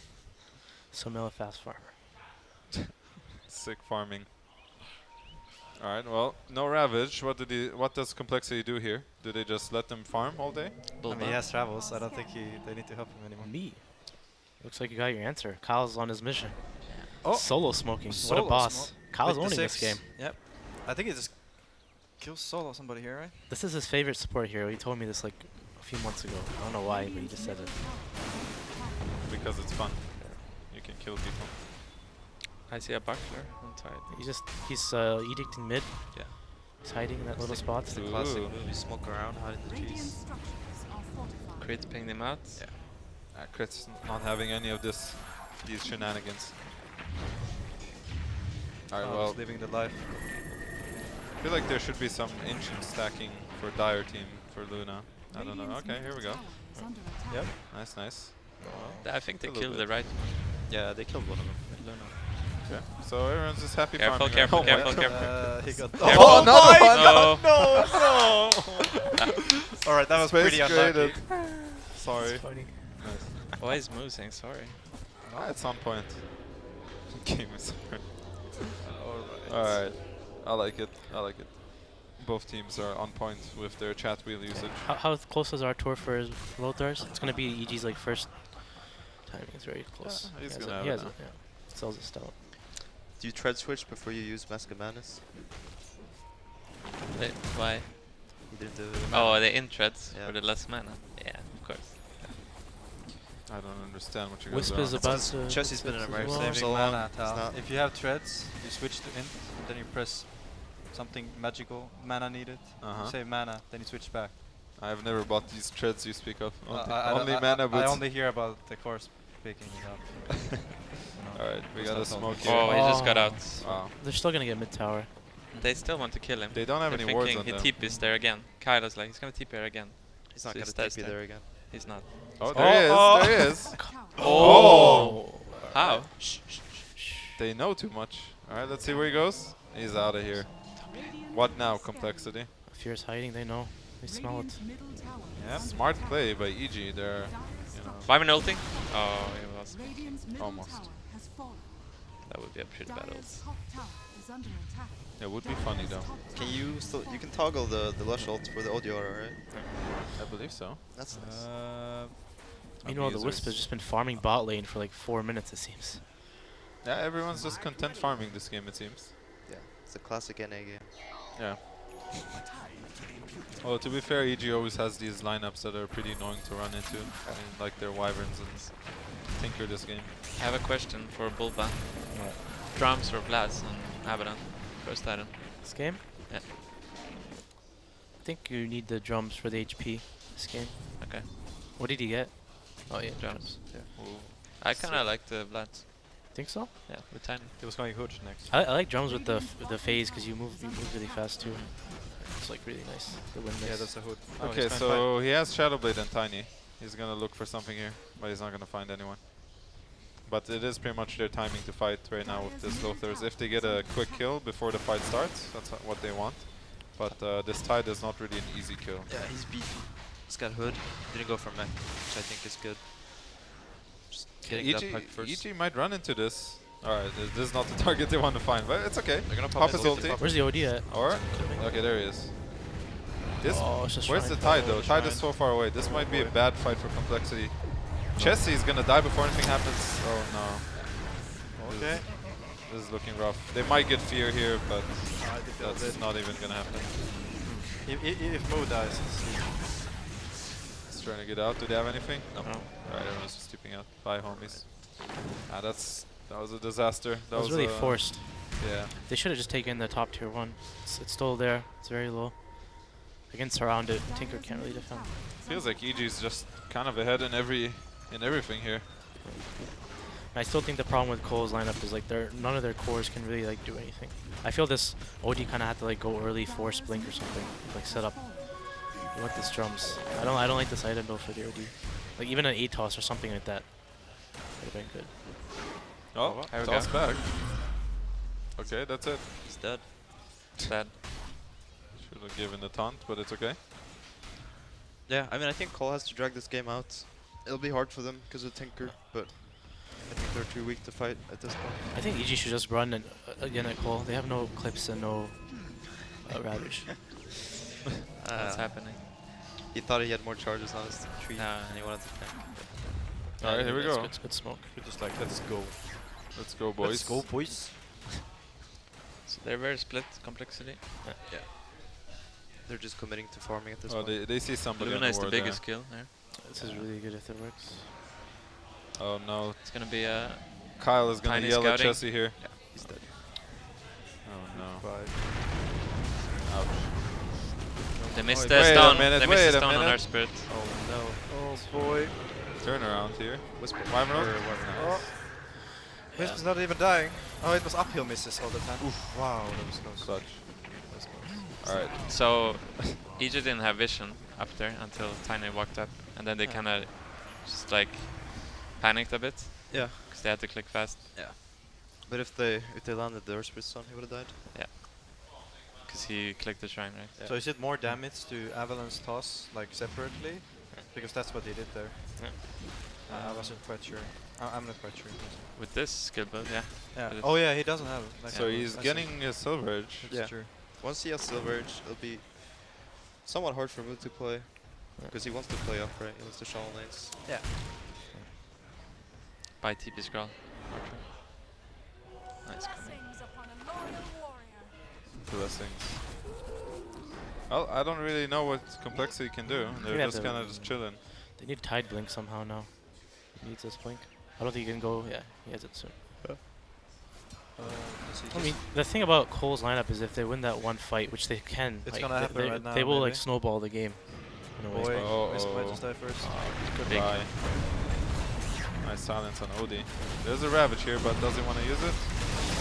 Sumail a fast farmer. Sick farming. Alright, well, no Ravage. What does compLexity do here? Do they just let them farm all day? I mean, he has travels. I don't think they need to help him anymore. Me. Looks like you got your answer. Kyle's on his mission. Oh! Solo smoking. Solo what a boss. smoke. Kyle's With the owning this 6. game. Yep. I think he just kills solo somebody here, right? This is his favorite support hero. He told me this like a few months ago. I don't know why, but he just said it. Because it's fun. You can kill people. I see a buckler on side. He's edicting mid. Yeah. He's hiding in that little spot. It's the classic move. You smoke around, hide in the trees. Crit ping them out. Yeah. Crit's not having any of these shenanigans. Alright, Oh, well, he's living the life. I feel like there should be some ancient stacking for Dire team for Luna. I don't know. Okay, here we go. Yep. Nice, nice. I think they A little killed the bit. right one. Yeah, they killed one of them with Luna. Okay. So everyone's just happy Careful, farming. careful, right? careful, Oh, careful. He got Careful. Oh, another one! No. Alright, that was Space pretty unlucky. created. Sorry. Funny. Nice. Why is Moo saying sorry? At some point. Game is over. Alright. I like it. I like it. Both teams are on point with their chat wheel usage. How close is our tour for his Lothars? It's gonna be EG's like first timing. It's very close. Yeah, he's He gonna has have he it has now. yeah. Sells it still. Do you tread switch before you use Mask of Madness? Wait, why? You didn't do Oh, the intreads Yeah. for the less mana. Yeah, of course. I don't understand what you guys Wisp are is on. about It's to. 'cause Chelsea's been in as America well. for Saving so long, mana, it's Tal. not- If you have treads, you switch to int, and then you press something magical, mana needed. Uh-huh. Save mana, then you switch back. I've never bought these treads you speak of. I Only don't- mana I boots. only hear about the course picking it up. Alright, we got a smoke Oh, here. he just got out. Wow. They're still gonna get mid tower. They still want to kill him. They don't have They're any wards thinking on he them. TP's there again. Kyle is like, he's gonna TP here again. He's not So he gonna stays TP there again. He's not. Oh, there he is. Oh! How? They know too much. Alright, let's see where he goes. He's out of here. What now, compLexity? Fear's hiding. They know. They smell it. Yeah. Smart play by EG. They're, you know, Byman ulting? Oh, he was. almost. That would be a pretty bad ult. It would be funny though. Can you still you can toggle the Lush ult for the audio, right? I believe so. That's nice. Meanwhile, the Wisp has just been farming bot lane for like 4 minutes. It seems. Yeah, everyone's just content farming this game, it seems. Yeah, it's a classic NA game. Yeah. Well, to be fair, EG always has these lineups that are pretty annoying to run into. I mean, like their Wyverns and Tinker this game. I have a question for Bulba. Yeah. Drums or Blast on Abaddon? First item. This game? Yeah. I think you need the drums for the HP. This game. Okay. What did he get? Oh yeah, Drums. Ooh. I kinda like the Blast. Think so? Yeah, with tiny. He was going Hooch next. I like drums with the phase because you move really fast too. It's like really nice. The win Yeah, mix. that's a Hood. Okay, so he has Shadowblade and Tiny. He's gonna look for something here, but he's not gonna find anyone. But it is pretty much their timing to fight right now with this Lothars. If they get a quick kill before the fight starts, that's what they want. But this Tide is not really an easy kill. Yeah, he's beefy. He's got Hood. Didn't go for mech, which I think is good. Just getting that pipe first. EG might run into this. Alright, this is not the target they want to find, but it's okay. They're gonna Pop pop his his ulti. Where's the OD at? Or, okay, there he is. This, Oh, it's just where's the Shrine. Tide though? Tide is so far away. This might be a bad fight for compLexity. Chessie is gonna die before anything happens. Oh no. Okay. This is looking rough. They might get Fear here, but that's not even gonna happen. If Mo dies, He's trying to get out. Do they have anything? No. Alright, everyone's just keeping out. Bye, homies. Ah, that was a disaster. That was really forced. Yeah. They should have just taken the top tier 1. It's still there. It's very low. They can surround it. Tinker can't really defend. Feels like EG's just kind of ahead in everything here. I still think the problem with Cole's lineup is like none of their cores can really like do anything. I feel this OD kind of had to like go early, force blink or something, like set up. You want this drums. I don't like this item though for the OD. Like even an 8 toss or something like that would have been good. Oh, There we toss go. back. Okay, that's it. He's dead. Sad. Should have given the taunt, but it's okay. Yeah, I mean, I think Cole has to drag this game out. It'll be hard for them because of Tinker, but I think they're too weak to fight at this point. I think EG should just run and, again at Cole. They have no clips and no Ravage. What's happening? He thought he had more charges on his tree, and he wanted to tank. Alright, here we That's go. good, it's good smoke. We're just like, let's go. Let's go, boys. Let's go, boys. So they're very split, complexity. Yeah. They're just committing to farming at this Oh, point. they see somebody Luna on is the the ward biggest kill there. This is really good if it works. there. Oh no, It's gonna be a Kyle is gonna Tiny yell at scouting. Chessie here. Yeah, he's dead. Oh no. Bye. Ouch. they missed wait the a stone. minute, They wait missed a the stone on minute. our spirit. Oh no. Oh boy. Turn around here. Whisper. Wyvern? Oh. Wisp is not even dying. Oh, it was uphill misses all the time. Wow, that was close. Clutch. That was close. Alright. So EG didn't have vision up there until Tiny walked up, and then they Yeah. kind of just like panicked a bit Yeah. because they had to click fast. But if they landed the Earthspirit Stone, he would have died. Because he clicked the shrine, right? Yeah. So is it more damage to Avalanche toss, like separately? Because that's what he did there. I wasn't quite sure. I'm not quite sure. With this skill build, yeah. Yeah. But Oh yeah, he doesn't have. Like So he's I see. getting a Silver Edge. That's Yeah. true. Once he has Silver Edge, it'll be somewhat hard for Mood to play. Because he wants to play upright, he wants to shadow lanes. Yeah. By TP scroll. Nice coming. Blessings. Well, I don't really know what complexity can do. They're Yeah, just kind of just chilling. They need Tide Blink somehow now. He needs this blink. I don't think he can go. Yeah, he has it soon. I mean, the thing about Cole's lineup is if they win that one fight, which they can, It's like, gonna happen right now, they will like maybe. snowball the game. In a way. Boy, Oh, Wisp might oh. just die first. Goodbye. Nice silence on Odie. There's a Ravage here, but does he want to use it?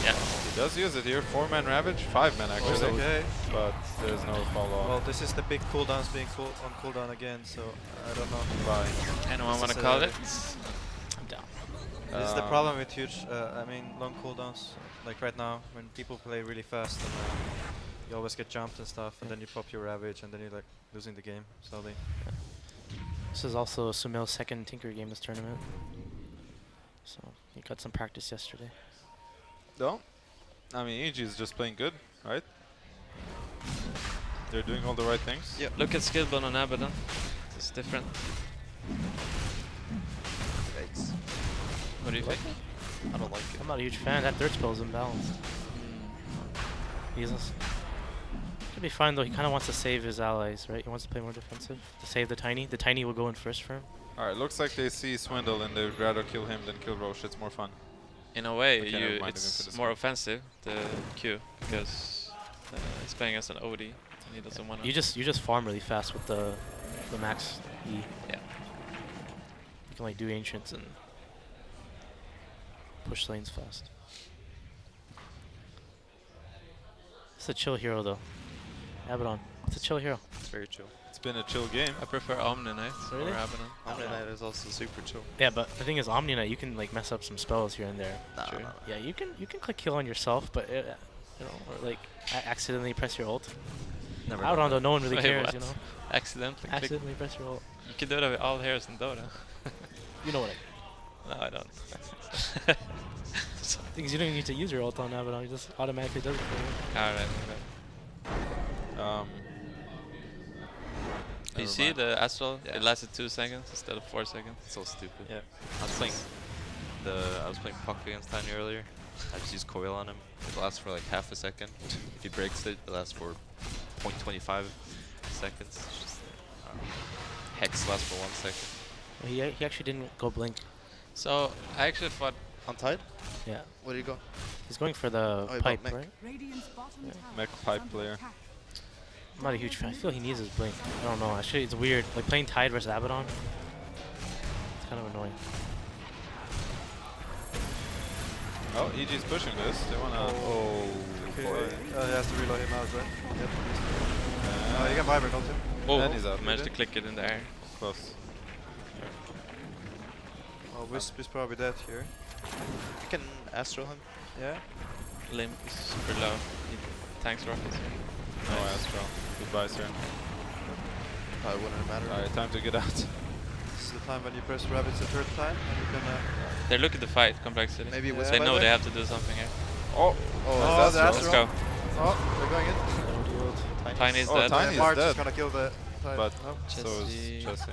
Yeah. He does use it here. 4-man Ravage, 5-man actually. Okay. But there's no follow Well, up. this is the big cooldowns being on cooldown again, so I don't know. Bye. Anyone This want to is call a- it? I'm down. This is the problem with huge, I mean, long cooldowns. Like right now, when people play really fast, and you always get jumped and stuff, and then you pop your Ravage, and then you're like losing the game slowly. This is also Sumil's second Tinker game this tournament. So he got some practice yesterday. No? I mean, EG is just playing good, right? They're doing all the right things. Yeah. Look at skill build on Abaddon. It's different. Yikes. What do you think? I don't like it. I'm not a huge fan. That third spell is imbalanced. He's could be fine though. He kind of wants to save his allies, right? He wants to play more defensive to save the Tiny. The Tiny will go in first for him. Alright, looks like they see Swindle and they'd rather kill him than kill Roche. It's more fun. In a way, Okay, never mind, I'm going for it's this more one. offensive, the Q, because he's playing as an OD and he doesn't want to. You just farm really fast with the max E. Yeah. You can like do ancients and push lanes fast. It's a chill hero though. Abaddon. It's a chill hero. It's very chill. It's been a chill game. I prefer Omni Knight Really? or Abaddon. Omni Knight is also super chill. Yeah, but the thing is, Omni Knight, you can like mess up some spells here and there. Sure. Yeah, you can click kill on yourself, but you know, or like accidentally press your ult. Never Abaddon though, no one really Wait, cares, what? you know. Accidentally click. Accidentally press your ult. You can do that with all heroes in Dota. You know what I No, I don't. Things you don't even need to use your ult on Abaddon, it just automatically does it for you. Alright, Um, you never see mind. the Astral? Yeah. It lasted 2 seconds instead of 4 seconds. So stupid. Yeah. I was playing puck against Tiny earlier. I just used coil on him. It lasts for like half a second. If he breaks it, it lasts for 0.25 seconds. It's just Hex lasts for 1 second. Well, he actually didn't go blink. So, I actually thought On Tide? Yeah. Where do you go? He's going for the Oh, he pipe, bought mech. right? mech pipe player. I'm not a huge fan. I feel he needs his blink. I don't know. Actually, it's weird. Like playing Tide versus Abaddon. It's kind of annoying. Oh, EG's pushing this. They wanna. Oh, Okay, boy. he has to reload him out, right? Yep. He can vibrate on him. Oh, And he's out. he managed to click it in the air. Close. Oh, Wisp is probably dead here. You can astral him. Yeah. Limp is super low. He tanks rockets. No Astral. Goodbye, sir. Probably wouldn't matter. Alright, time to get out. This is the time when you press rabbits a third time and you can. They're looking to fight complexity. Maybe Yeah. They know buyback? they have to do something here. Oh, Oh, that's the Let's Astral. go. Oh, they're going in. Tiny's Oh, dead. Tiny is March dead. is gonna kill the. But no. so is Jesse. Jesse.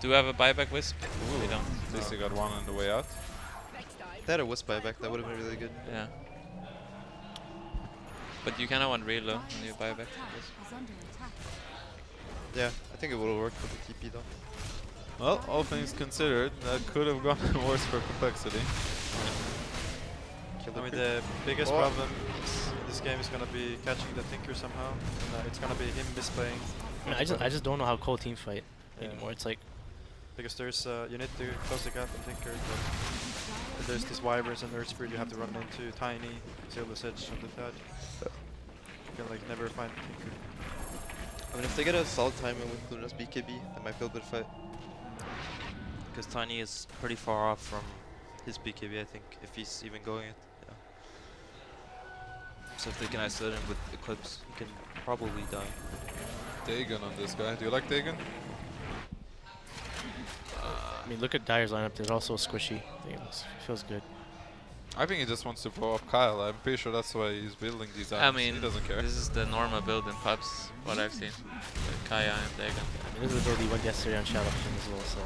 Do we have a buyback wisp? We don't. At least he got one on the way out. They had a wisp buyback, that would have been really good. Yeah. But you kind of want reload when you buy back. Yeah, I think it would have worked with the TP though. Well, all things considered, that could have gone worse for complexity. I mean, the biggest problem in this game is gonna be catching the Tinker somehow, and it's gonna be him misplaying. I mean, I just don't know how Cole team fight anymore. It's like Because there's you need to close the gap on Tinker, but there's these Wyverns and Earth Spirit you have to run into Tiny, Silver's Edge on the pad. You can like never find Tinker. I mean, if they get a solid timing with Luna's BKB, they might be able to fight. Because Tiny is pretty far off from his BKB, I think, if he's even going it. Yeah. So if they can isolate him with Eclipse, he can probably die. Dagon on this guy. Do you like Dagon? I mean, look at Dyer's lineup. There's also a squishy. I think it feels good. I think he just wants to blow up Kyle. I'm pretty sure that's why he's building these items. I mean, he doesn't care. this is the normal build in pubs, what I've seen. With Kaya and Dagon. I mean, this is the build he went yesterday on Shadowkin as well. So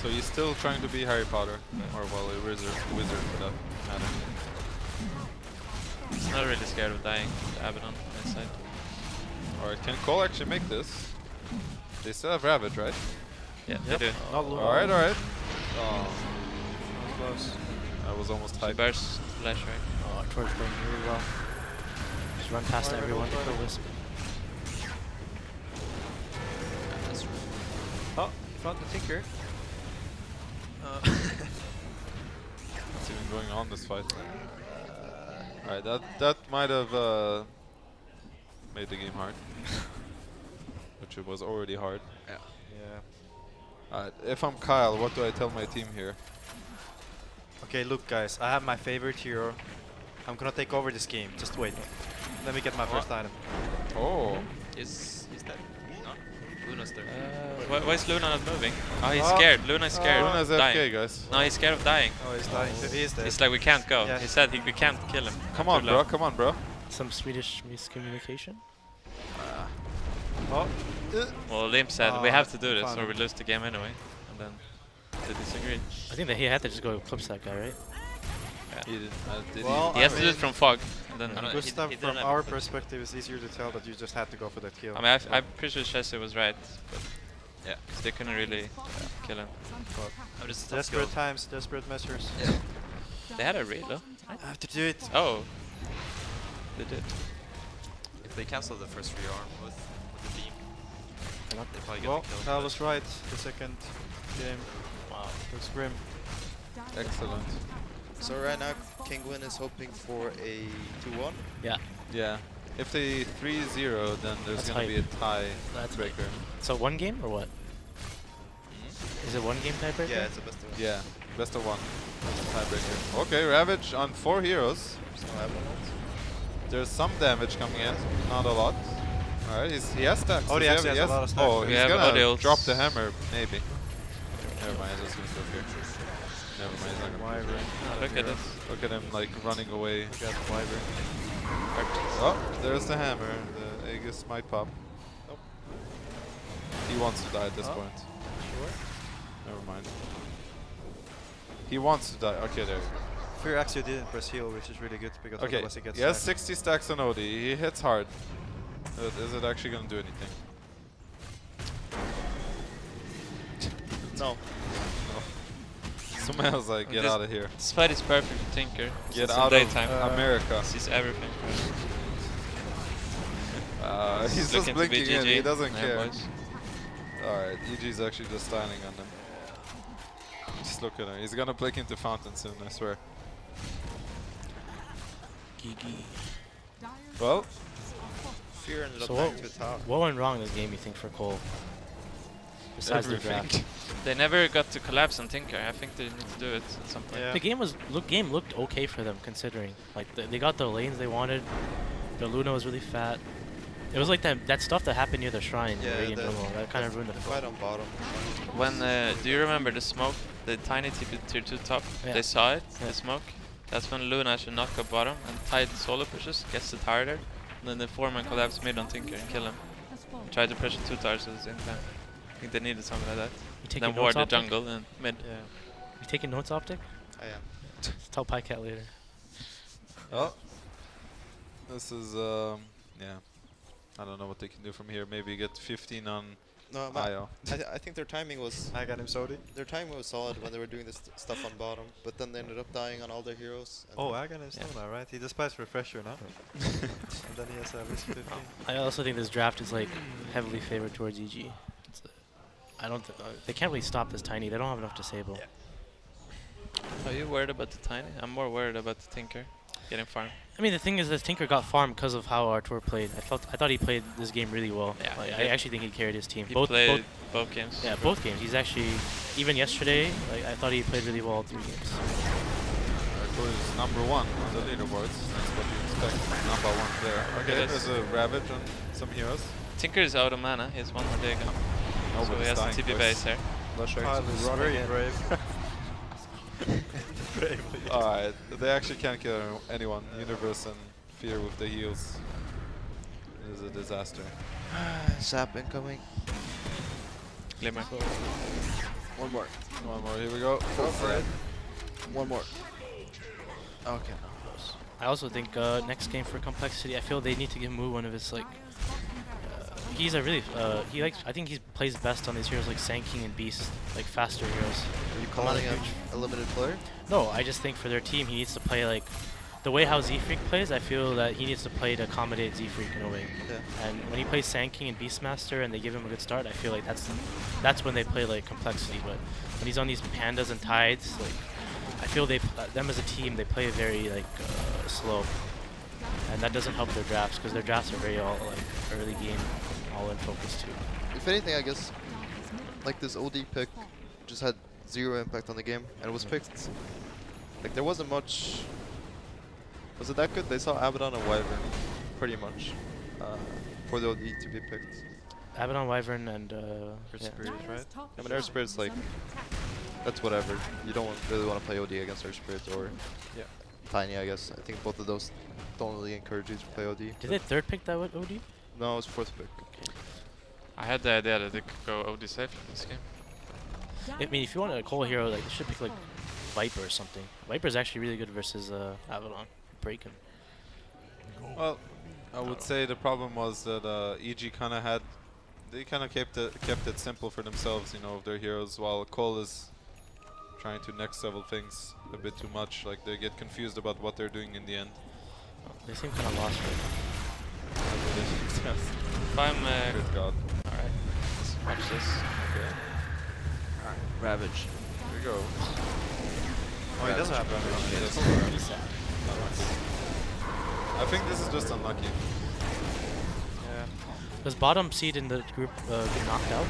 So he's still trying to be Harry Potter, or well, a wizard for that matter. He's not really scared of dying. The Abaddon inside. Alright, can Cole actually make this? They still have Ravage, right? Yeah, Yep. they do. Alright, alright. Oh, Close. that was almost She tight. bursts flash, right? oh, Torch playing really well. Just run past Fire, everyone to fire. kill Wisp. Oh, he found the Tinker. What's even going on this fight? Alright, that might have made the game hard. Which it was already hard. Yeah. Alright, if I'm Kyle, what do I tell my team here? Okay, look guys, I have my favorite hero. I'm gonna take over this game. Just wait. Let me get my first item. Oh, Is that? No? Luna's there. Why is Luna not moving? Oh, he's Oh. scared. Luna's scared. Luna's of dying. AFK, guys. No, he's scared of dying. Oh, he's dying. He is dead. It's like we can't go. Yeah. He said we can't kill him. Come Too on, low. bro. Come on, bro. Some Swedish miscommunication. Oh, Well, Limp said we have to do this fun. or we lose the game anyway. And then they disagreed. I think that he had to just go clips that guy, right? He did, Well, He has I to do it mean, from fog. And then No, Gustav, he from didn't have our a flip. perspective, it's easier to tell that you just had to go for that kill. I mean, I'm pretty sure Chelsea was right, but Yeah. 'cause they couldn't really kill him. I'm just tough Desperate skill. times, desperate measures. They had a reload. I have to do it. Oh, they did. If they cancel the first rearm with the beam, they probably get Well, the kill. Kyle was right. The second game looks grim. Excellent. So right now, Kingwin is hoping for a 2-1. Yeah. Yeah. If they 3-0, then there's That's gonna be a tie That's breaker. So one game or what? Is it one game tiebreaker? Yeah, it's the best of one. Yeah, best of one. Tiebreaker. Okay, Ravage on 4 heroes. There's no Abaddon ult. There's some damage coming in, not a lot. Alright, he has stacks. Oh, Does he actually have- has a lot of stacks. Oh, We he's have gonna Odils. drop the hammer, maybe. Never mind, I was just gonna go here. Never mind, he's not gonna Wyvern. Look at this. Look at him like running away. We got Wyvern. Oh, there's the hammer. The Aegis might pop. Nope. He wants to die at this Oh. point. Sure. Never mind. He wants to die. Okay, there you go. Fear actually didn't press heal, which is really good because Okay, otherwise he gets he has stacked. 60 stacks on OD. He hits hard. But is it actually gonna do anything? No. Someone else like, get This- out of here. This fight is perfect for Tinker. Get It's in out daytime. of America. Sees everything. He's just Looking to be blinking in. GG. He doesn't Yeah, care. boys. Alright, EG's actually just styling on them. Just look at him. He's gonna break into Fountain soon, I swear. Gigi. Well, Fear ended up So dying to a tower. what went wrong this game, you think, for Cole? Besides the everything. draft. They never got to collapse on Tinker. I think they need to do it at some point. Yeah. The game looked okay for them, considering like they got the lanes they wanted. The Luna was really fat. It was like that stuff that happened near the shrine. Yeah, Radiant Jungle. That kind of ruined the the flow. fight on bottom. When do you remember the smoke? The tiny tier 2 top. Yeah. They saw it. Yeah. The smoke. That's when Luna should knock up bottom and Tide solo pushes, gets the tower there, and then the 4-man collapse mid on Tinker and kill him. Try to pressure 2 towers at the same time. I think they needed something like that. You taking Then ward notes, the Optic? jungle and mid. Yeah, You taking notes, Optic? I am. Tell Pycat later. oh, this is yeah. I don't know what they can do from here. Maybe get 15 on No, IO. I think their timing was I got him Sodi. solid when they were doing this stuff on bottom, but then they ended up dying on all their heroes. And Oh, I got him Stone, right? He despises Refresher now. And then he has a risk 15. I also think this draft is like heavily favored towards EG. I don't. They can't really stop this tiny. They don't have enough disable. Are you worried about the tiny? I'm more worried about the Tinker getting farmed. I mean, the thing is, that Tinker got farmed because of how Artur played. I thought he played this game really well. Yeah, Like, he I did. actually think he carried his team. He both played both games. Yeah, both games. He's actually, even yesterday, like I thought he played really well all 3 games. Arthur is #1 on the leaderboards. That's what you expect. #1 there. Okay, Yes. there's a Ravage on some heroes. Tinker is out of mana. He has 1 more day gone. So Nobody's he has a dying, TP boys. base here. Kyle is very brave. Alright, they actually can't kill anyone. Universe and Fear with the heals. It is a disaster. Zap incoming. Glimmer. One more. One more, here we go. Go for it. One more. Okay. I also think next game for compLexity, I feel they need to give Mu one of his like. He's a really he likes. I think he plays best on these heroes like Sand King and Beast, like faster heroes. Are you calling him a limited player? No, I just think for their team he needs to play like the way how Z-Freak plays. I feel that he needs to play to accommodate Z-Freak in a way. Yeah. And when he plays Sand King and Beastmaster and they give him a good start, I feel like that's when they play like compLexity. But when he's on these pandas and tides, like I feel them as a team they play very like slow, and that doesn't help their drafts because their drafts are very all like early game, all in focus too. If anything, I guess like this OD pick just had 0 impact on the game, and it was picked. Like there wasn't much. Was it that good? They saw Abaddon and Wyvern, pretty much, for the OD to be picked. Abaddon, Wyvern, and Earth yeah. Spirit, right? I mean, Earth Spirit's like that's whatever. You don't really want to play OD against Earth Spirit or Tiny. I guess I think both of those don't really encourage you to play OD. Did they third pick that with OD? No, it was 4th pick. I had the idea that they could go OD safe in this game. I mean, if you want a Cole hero, like you should pick like Viper or something. Viper's actually really good versus Abaddon. Break him. Well, I would say the problem was that EG kind of kept it simple for themselves, you know, of their heroes, while Cole is trying to next level things a bit too much. Like they get confused about what they're doing in the end. They seem kind of lost right now. If I'm Good God. alright, let's watch this. Okay. Ravage. Here we go. Oh, he does have Ravage. Ravage. He does. Pretty sad. I think this is just unlucky. Yeah. Does bottom seed in the group get knocked out?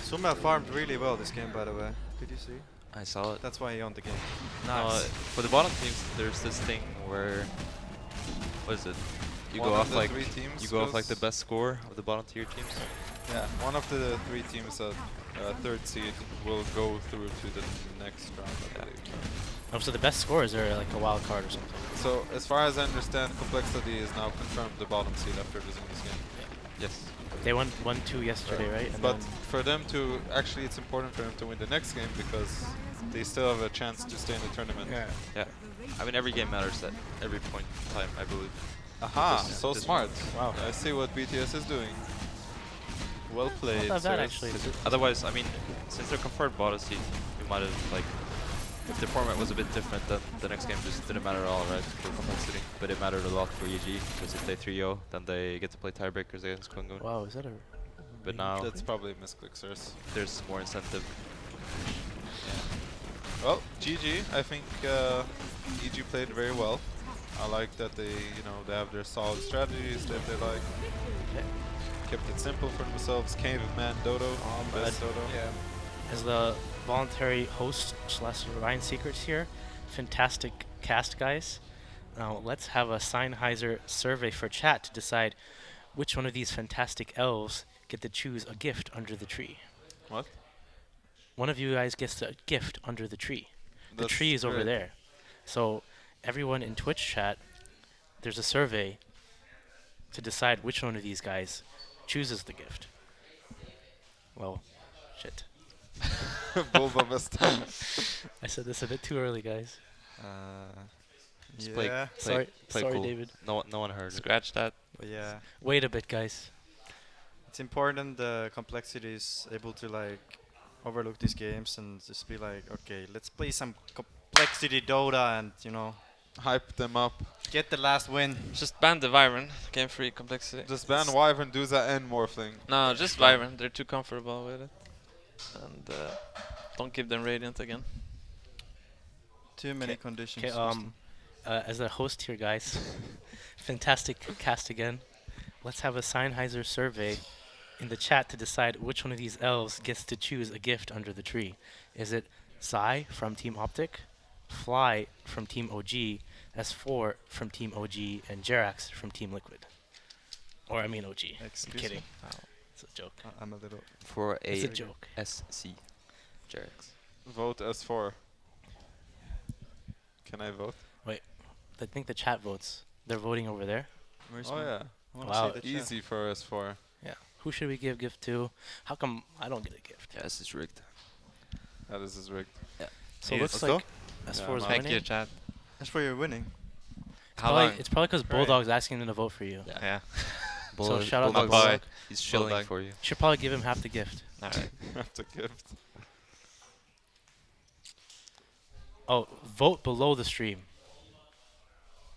Suma farmed really well this game, by the way. Did you see? I saw it. That's why he owned the game. For the bottom teams, there's this thing where, what is it? You One go of off the like 3 teams you go off like goes- the best score of the bottom tier teams. Yeah, one of the 3 teams at 3rd seed will go through to the next round, I believe. Oh, so the best scores are like a wild card or something. So, as far as I understand, compLexity is now confirmed the bottom seed after losing this game. Yes. They won 1-2 yesterday, right? And But then for them to, actually it's important for them to win the next game because they still have a chance to stay in the tournament. Yeah. I mean, every game matters at every point in time, I believe. Aha, This- so this smart. Wow. I see what BTS is doing. Well played, Not that bad, sirs. actually. Otherwise, I mean, since they're confirmed bottom seed, we might have like, if the format was a bit different, then the next game just didn't matter at all, right? For compLexity, but it mattered a lot for EG because if they 3-0, then they get to play tiebreakers against Kungun. wow, is that a? But now That's probably a misclick, sirs. there's more incentive. Well, GG. I think EG played very well. I like that they, they have their solid strategies that they like. Kept it simple for themselves. Caveman Dodo, best Dodo. Yeah. As the voluntary host / Ryan Secrets here, fantastic cast, guys. Now let's have a Sennheiser survey for chat to decide which one of these fantastic elves get to choose a gift under the tree. What? One of you guys gets a gift under the tree. The That's tree is over great. there. So everyone in Twitch chat, there's a survey to decide which one of these guys chooses the gift. Well, shit. Bulba messed up. I said this a bit too early, guys. Just play Sorry, cool. David. No one heard it. Scratch that. But yeah, Wait a bit, guys. it's important the compLexity is able to like overlook these games and just be like, okay, let's play some compLexity Dota and Hype them up. get the last win. Just ban the Wyvern. Game free complexity. Just ban Wyvern, Duza, and Morphling. No, just Wyvern. They're too comfortable with it. And don't give them Radiant again. Too many conditions. Okay, as a host here, guys, fantastic cast again. Let's have a Sennheiser survey in the chat to decide which one of these elves gets to choose a gift under the tree. Is it Psy from Team Optic, Fly from Team OG, S4 from Team OG, and Jerax from Team Liquid? Or I mean OG. Excuse I'm kidding. me? Oh, it's a joke. I'm a little. For It's a a joke. SC. Jerax. Vote S4. Can I vote? I think the chat votes. They're voting over there. Where's Oh my- yeah. I wanna Wow. see the chat. Easy for S4. Yeah. Who should we give gift to? How come I don't get a gift? Yeah, this is rigged. That is rigged. So Yes. it looks Let's like Yeah, S4 is I'm Thank winning. you, chat. That's where you're winning. How long? It's probably because Right. Bulldog's asking them to vote for you. Yeah. So shout out to Bulldog. Bulldog. He's shilling Bulldog. for you. Should probably give him half the gift. Alright. Have to gift. Oh, vote below the stream.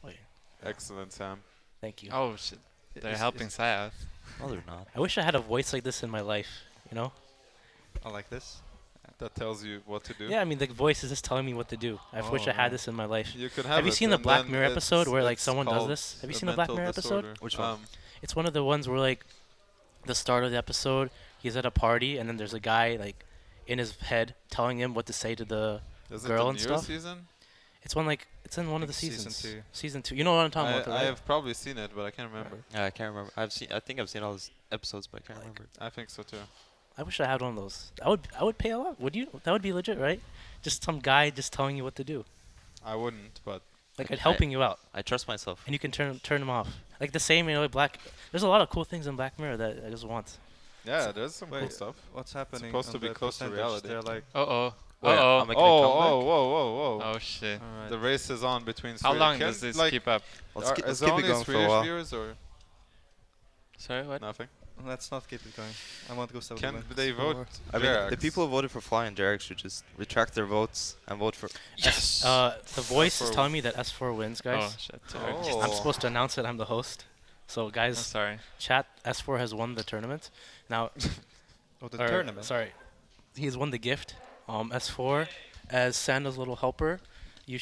Wait, Excellent, Sam. thank you. Oh shit. They're Is- helping is- Sai out. No, they're not. I wish I had a voice like this in my life, you know? I like this. That tells you what to do. Yeah, I mean, the voice is just telling me what to do. I wish I had right. this in my life. You could have Have you it, seen the and Black then Mirror episode it's- where, like, it's someone does called this? Have you a seen the Black mental Mirror episode? disorder. Which one? It's one of the ones where, like, the start of the episode, he's at a party, and then there's a guy, like, in his head telling him what to say to the... Is girl it and the newer stuff? season? It's one, like, it's in one of the Think seasons. season 2. Season 2. You know what I'm talking about, I right? have probably seen it, but I can't remember. Yeah, I can't remember. I think I've seen all those episodes, but I can't remember. I think so too. I wish I had one of those. I would pay a lot. Would you? That would be legit, right? Just some guy just telling you what to do, I wouldn't, but like I- helping you out, I trust myself. and you can turn them off. Like the same, Black. There's a lot of cool things in Black Mirror that I just want. yeah, there's some cool Wait, stuff. What's happening? supposed on to be the close to percentage? reality. They're like, Uh-oh. Wait, Uh-oh. I'm making a comeback. Whoa. Oh shit. alright. The race is on between How Sweden. long Can, does this like, keep up? Let's keep is it it only going for a Swedish while. viewers or Sorry, what? nothing? Let's not keep it going. I want Gustav to Can win. they vote? I mean, the Jerax? people who voted for Fly and Jerax should just retract their votes and vote for. Yes! The voice is S4 telling me that S4 wins, Oh guys. shit. Oh. I'm supposed to announce it. I'm the host. So I'm guys, sorry. chat. S4 has won the tournament. Now, Oh, the or, tournament. Sorry, he has won the gift. S4, as Santa's little helper, you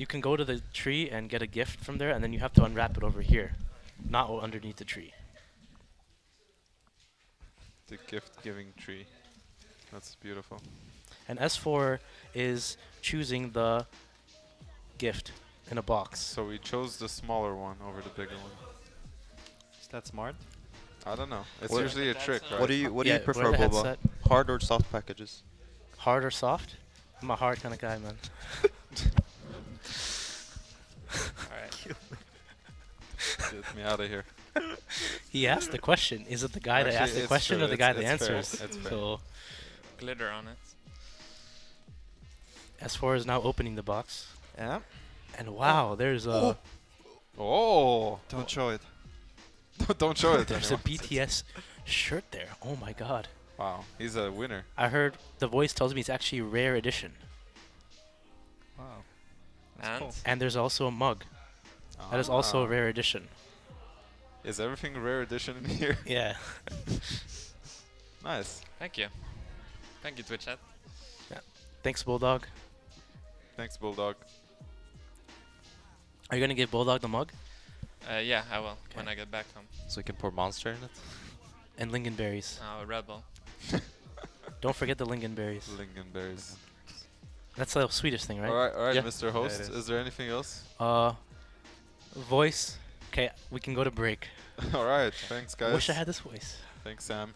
can go to the tree and get a gift from there, and then you have to unwrap it over here, not underneath the tree. The gift-giving tree. That's beautiful. And S4 is choosing the gift in a box. So we chose the smaller one over the bigger one. Is that smart? I don't know. It's What- usually a trick, right? What do you Yeah, wear prefer, the Boba? headset. Hard or soft packages? Hard or soft? I'm a hard kind of guy, man. Alright. Get me out of here. He asked the question. Is it the guy that Actually, asked the it's question true. or the guy It's that fair. answers? It's fair. So Glitter on it. S4 is now opening the box. Yeah. And wow, there's a Oh! Don't show it. Don't show it. there's a anyone. BTS shirt there. Oh my god. Wow, he's a winner. I heard the voice tells me it's actually rare edition. Wow. And cool. And there's also a mug. That is also a Ah. rare edition. Is everything rare edition in here? Yeah. Nice. thank you. Thank you, Twitch chat. Thanks, Bulldog. Thanks, Bulldog. Are you gonna give Bulldog the mug? Yeah, I will when I get back home. So we can pour Monster in it? And lingonberries. Red Bull. Don't forget the lingonberries. Lingonberries. That's the Swedish thing, right? Alright, Yeah. Mr. Host. it is. Is there anything else? Voice. Okay, we can go to break. Alright, thanks guys. I wish I had this voice. Thanks, Sam.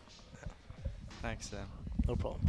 Thanks, Sam. No problem.